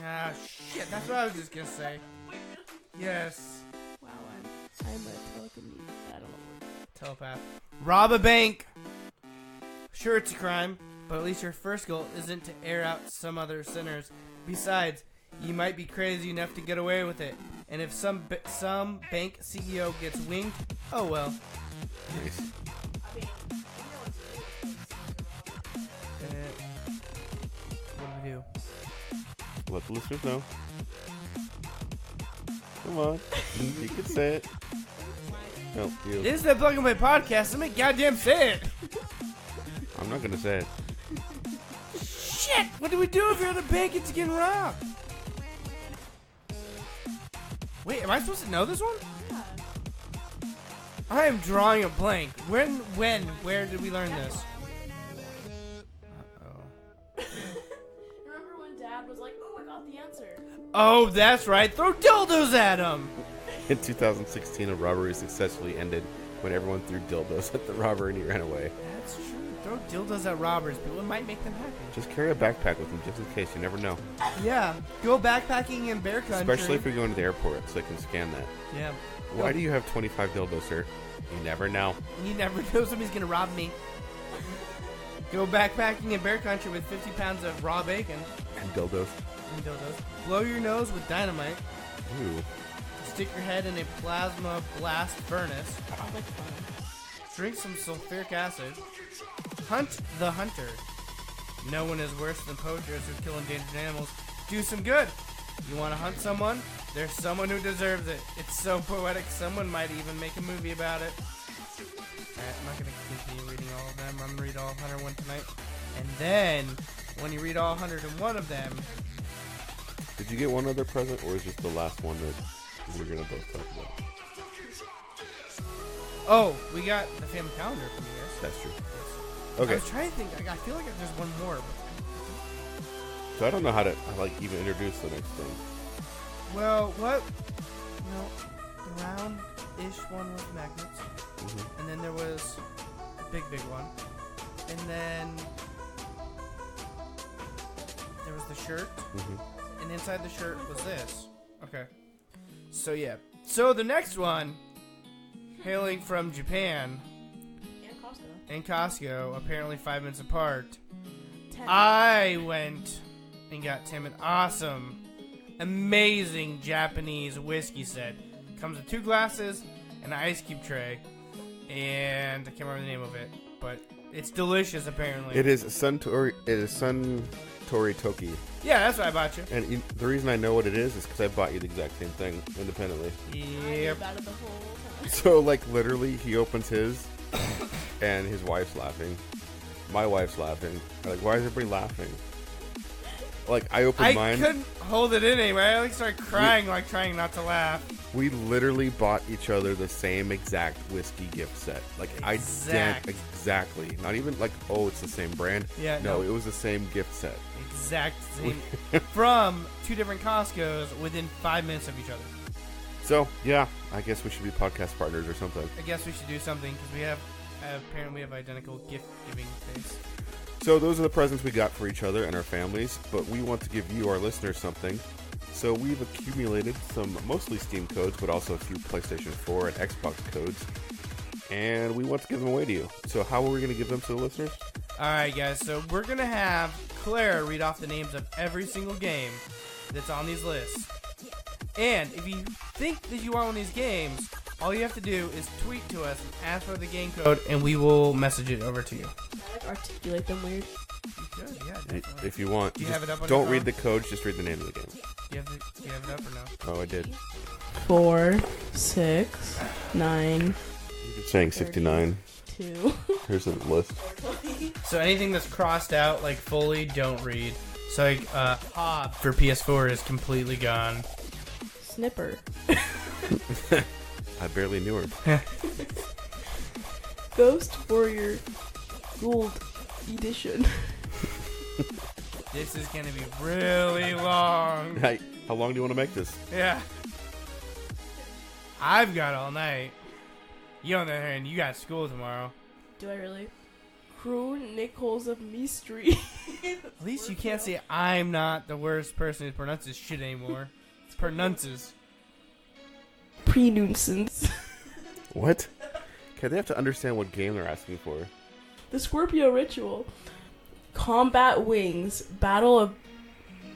Ah, shit. That's what I was just gonna say. Yes. Wow, I'm a telekinesis. I don't know. Telepath. Rob a bank. Sure, it's a crime, but at least your first goal isn't to air out some other sinners. Besides, you might be crazy enough to get away with it. And if some bank CEO gets winked, oh well. Nice. What do we do? Let the listeners know. Come on. You can say it. No, you. This is the Plug and Play podcast. Let me goddamn say it. I'm not gonna say it. Shit! What do we do if you're the bank gets getting robbed? Wait, am I supposed to know this one? I am drawing a blank. Where did we learn this? Uh-oh. Remember when Dad was like, "Oh, I got the answer." Oh, that's right. Throw dildos at him. In 2016, a robbery successfully ended when everyone threw dildos at the robber and he ran away. That's true. Throw dildos at robbers. People, it might make them happy. Just carry a backpack with them just in case. You never know. Yeah. Go backpacking in bear country. Especially if you're going to the airport so they can scan that. Yeah. Why do you have 25 dildos, sir? You never know. You never know somebody's going to rob me. Go backpacking in bear country with 50 pounds of raw bacon. And dildos. And dildos. Blow your nose with dynamite. Ooh. Stick your head in a plasma blast furnace. Sounds like fun. Drink some sulfuric acid. Hunt the hunter. No one is worse than poachers who kill endangered animals. Do some good. You want to hunt someone? There's someone who deserves it. It's so poetic, someone might even make a movie about it. Alright, I'm not going to continue reading all of them. I'm going to read all 101 tonight. And then, when you read all 101 of them... Did you get one other present, or is this the last one that we're going to both talk about? Oh, we got the family calendar from you guys. That's true. I Okay. was trying to think. I feel like there's one more. So I don't know how to even introduce the next thing. Well, what? No, round-ish one with magnets. Mm-hmm. And then there was a big one. And then there was the shirt. Mm-hmm. And inside the shirt was this. Okay. So, yeah. So, the next one, hailing from Japan And Costco. and Costco, apparently 5 minutes apart, 10. I went and got Tim an awesome, amazing Japanese whiskey set. Comes with 2 glasses, and an ice cube tray, and I can't remember the name of it, but it's delicious apparently. It is Suntory. It is Suntory Toki, Yeah, that's what I bought you. and the reason I know what it is because I bought you the exact same thing independently. I knew Yep. about it the whole time. So literally, he opens his, and his wife's laughing. My wife's laughing. I'm like, why is everybody laughing? I opened I mine. couldn't hold it in anyway. I started crying, trying not to laugh. We literally bought each other the same exact whiskey gift set. Exactly. Not even oh, it's the same brand. Yeah, No, no. it was the same gift set. Exact same. From 2 different Costco's within 5 minutes of each other. So, yeah, I guess we should be podcast partners or something. I guess we should do something because we have apparently we have identical gift giving face. So those are the presents we got for each other and our families, but we want to give you, our listeners, something. So we've accumulated some mostly Steam codes, but also a few PlayStation 4 and Xbox codes, and we want to give them away to you. So how are we going to give them to the listeners? Alright guys, so we're gonna have Claire read off the names of every single game that's on these lists. And if you think that you want one of these games, all you have to do is tweet to us and ask for the game code, and we will message it over to you. I articulate them weird. You could, yeah, definitely. If you want. Do you Just have it up on don't your read phone? the codes, just read the name of the game. Do you have it up or no? Oh, I did. 4, 6, 9, You're saying 69. 2. Here's the list. So anything that's crossed out, fully, don't read. So, Hob for PS4 is completely gone. Snipper. I barely knew her. Ghost Warrior Gold Edition. This is gonna be really long. Hey, how long do you want to make this? Yeah. I've got all night. You on the other hand, you got school tomorrow. Do I really? Chronicles of Mystery. At least you can't say I'm not the worst person who pronounces shit anymore. It's pronunces. Pre-nuisance. What? Okay, they have to understand what game they're asking for. The Scorpio Ritual. Combat Wings. Battle of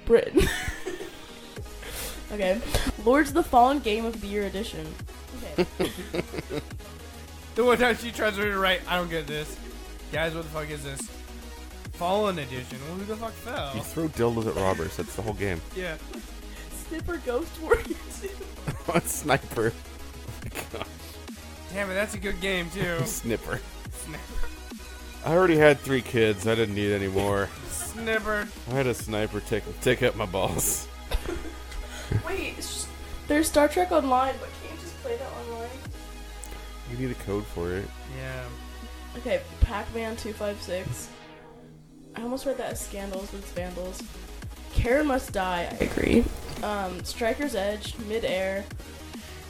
Britain. Okay. Lords of the Fallen Game of the Year Edition. Okay. The one time she tries to read it right, I don't get this. Guys, what the fuck is this? Fallen Edition. Well, who the fuck fell? You throw dildos at robbers. That's the whole game. Yeah. Snipper Ghost Warrior 2. What sniper? Oh my god. Damn it, that's a good game too. Snipper. Snipper. I already had 3 kids. I didn't need any more. Snipper. I had a sniper take up my balls. Wait, there's Star Trek Online, but can't you just play that online? You You need a code for it. Yeah. Okay, Pac-Man 256. I almost read that as Scandals, but it's Vandals. Karen Must Die, I agree. Striker's Edge, Mid-Air.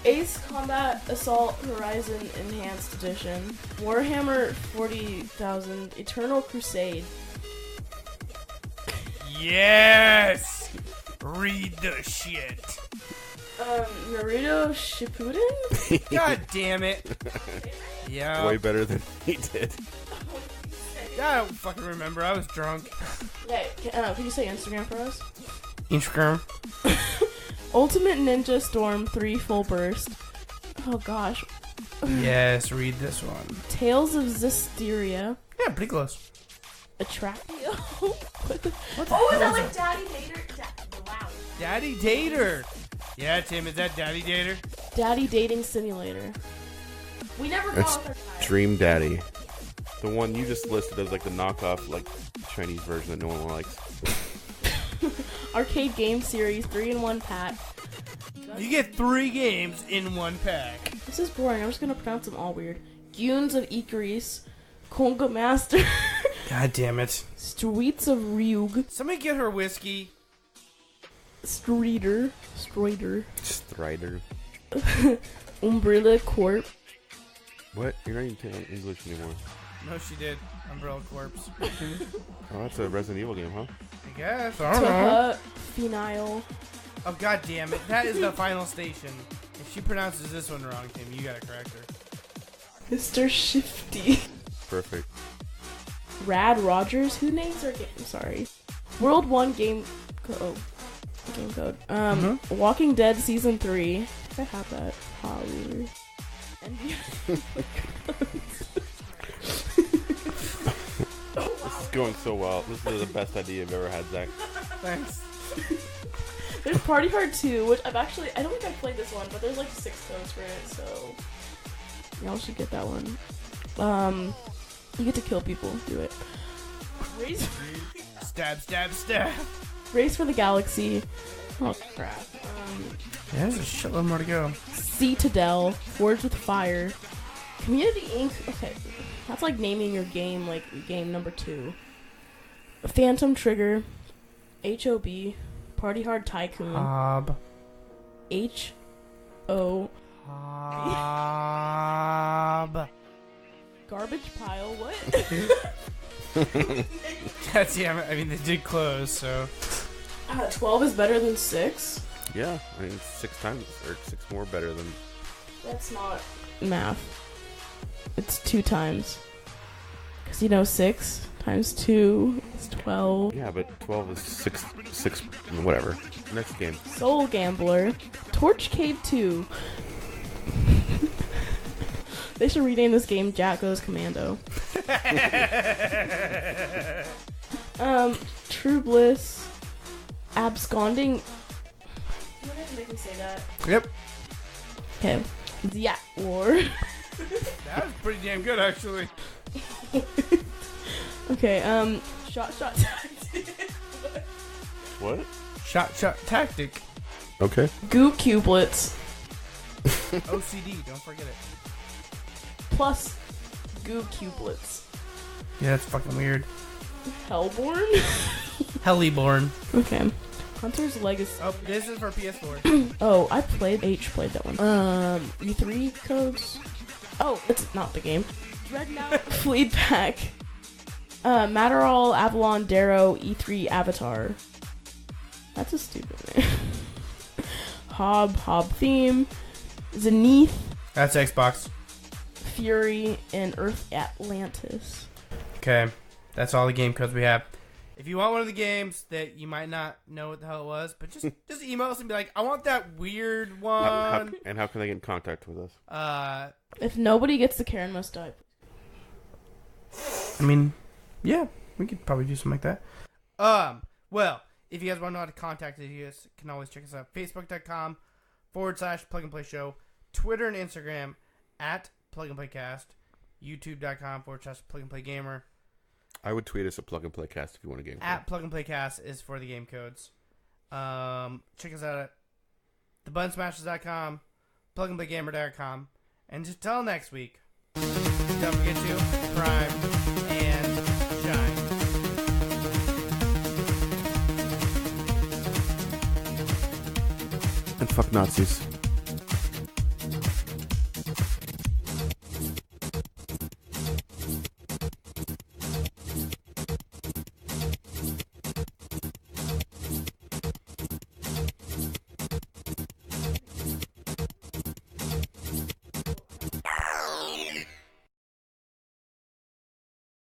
Ace Combat Assault Horizon Enhanced Edition. Warhammer 40,000, Eternal Crusade. Yes! Read the shit. Naruto Shippuden? God damn it. Yeah. Way better than he did. I don't fucking remember. I was drunk. Okay, can you say Instagram for us? Instagram. Ultimate Ninja Storm 3 Full Burst. Oh gosh. Yes, read this one. Tales of Zestiria. Yeah, pretty close. Attractio. What the Oh, is hell that like Daddy Vader? Wow. Daddy Dater. Yeah, Tim, is that Daddy Dater? Daddy Dating Simulator. We never That's call it our time. Dream Daddy. The one you just listed as like the knockoff, like Chinese version that no one likes. Arcade Game Series 3-in-1 pack. You get 3 games in 1 pack. This is boring. I'm just gonna pronounce them all weird. Gunes of Gris. Konga Master. God damn it. Streets of Ryug. Somebody get her whiskey. Strider. Strider. Umbrella Corp. What? You're not even taking English anymore. No, she did. Umbrella Corpse. Oh, that's a Resident Evil game, huh? I guess. I don't know. Taha Phenile. Oh, god damn it. That is the final station. If she pronounces this one wrong, Tim, you gotta correct her. Mr. Shifty. Perfect. Rad Rogers. Who names their game? Sorry. World 1 game game code. Walking Dead Season 3. I think I have that. Hollywood. This is going so well. This is the best idea I've ever had, Zach. Thanks. There's Party Hard 2, which I don't think I've played this one, but there's like 6 codes for it, so y'all should get that one. You get to kill people. Do it. Stab, stab, stab. Race for the Galaxy. Oh crap. Yeah, there's a shitload more to go. Citadel. Forged with Fire. Community Inc. Okay, that's like naming your game like game number 2. Phantom Trigger. HOB. Party Hard Tycoon. Hob. HO. Hob. Garbage Pile. What? God damn it. I mean, they did close, so. 12 is better than 6? Yeah, I mean, 6 times, or 6 more better than... That's not math. It's 2 times. Because you know 6 times 2 is 12. Yeah, but 12 is 6, whatever. Next game. Soul Gambler. Torch Cave 2. They should rename this game Jack Goes Commando. True Bliss. Absconding. You don't have to make me say that. Yep. Okay. Zyak War. That was pretty damn good, actually. Okay, Shot Tactic. What? Shot tactic. Okay. Goo Cublets. OCD, don't forget it. Plus Goo Cublets. Yeah, that's fucking weird. Hellborn? Hellyborn. Okay. Hunter's Legacy. Oh, this is for PS4. Oh, I played that one. E3 codes. Oh, it's not the game. Dreadnought Fleet Pack. Matterall, Avalon, Darrow, E3 Avatar. That's a stupid name. Hob Theme. Zenith, That's Xbox. Fury, and Earth Atlantis. Okay, that's all the game codes we have. If you want one of the games that you might not know what the hell it was, but just email us and be like, I want that weird one. How can they get in contact with us? If nobody gets the Karen Must Die. I mean, yeah, we could probably do something like that. Well, if you guys want to know how to contact us, you guys can always check us out. Facebook.com/Plug and Play Show. Twitter and Instagram @PlugandPlayCast. YouTube.com/Plug and Play Gamer. I would tweet us a Plug and Play Cast if you want a game. @Plug and Play Cast is for the game codes. Check us out at thebuttonsmashers.com, plugandplaygamer.com, And until next week, don't forget to prime and shine. And fuck Nazis.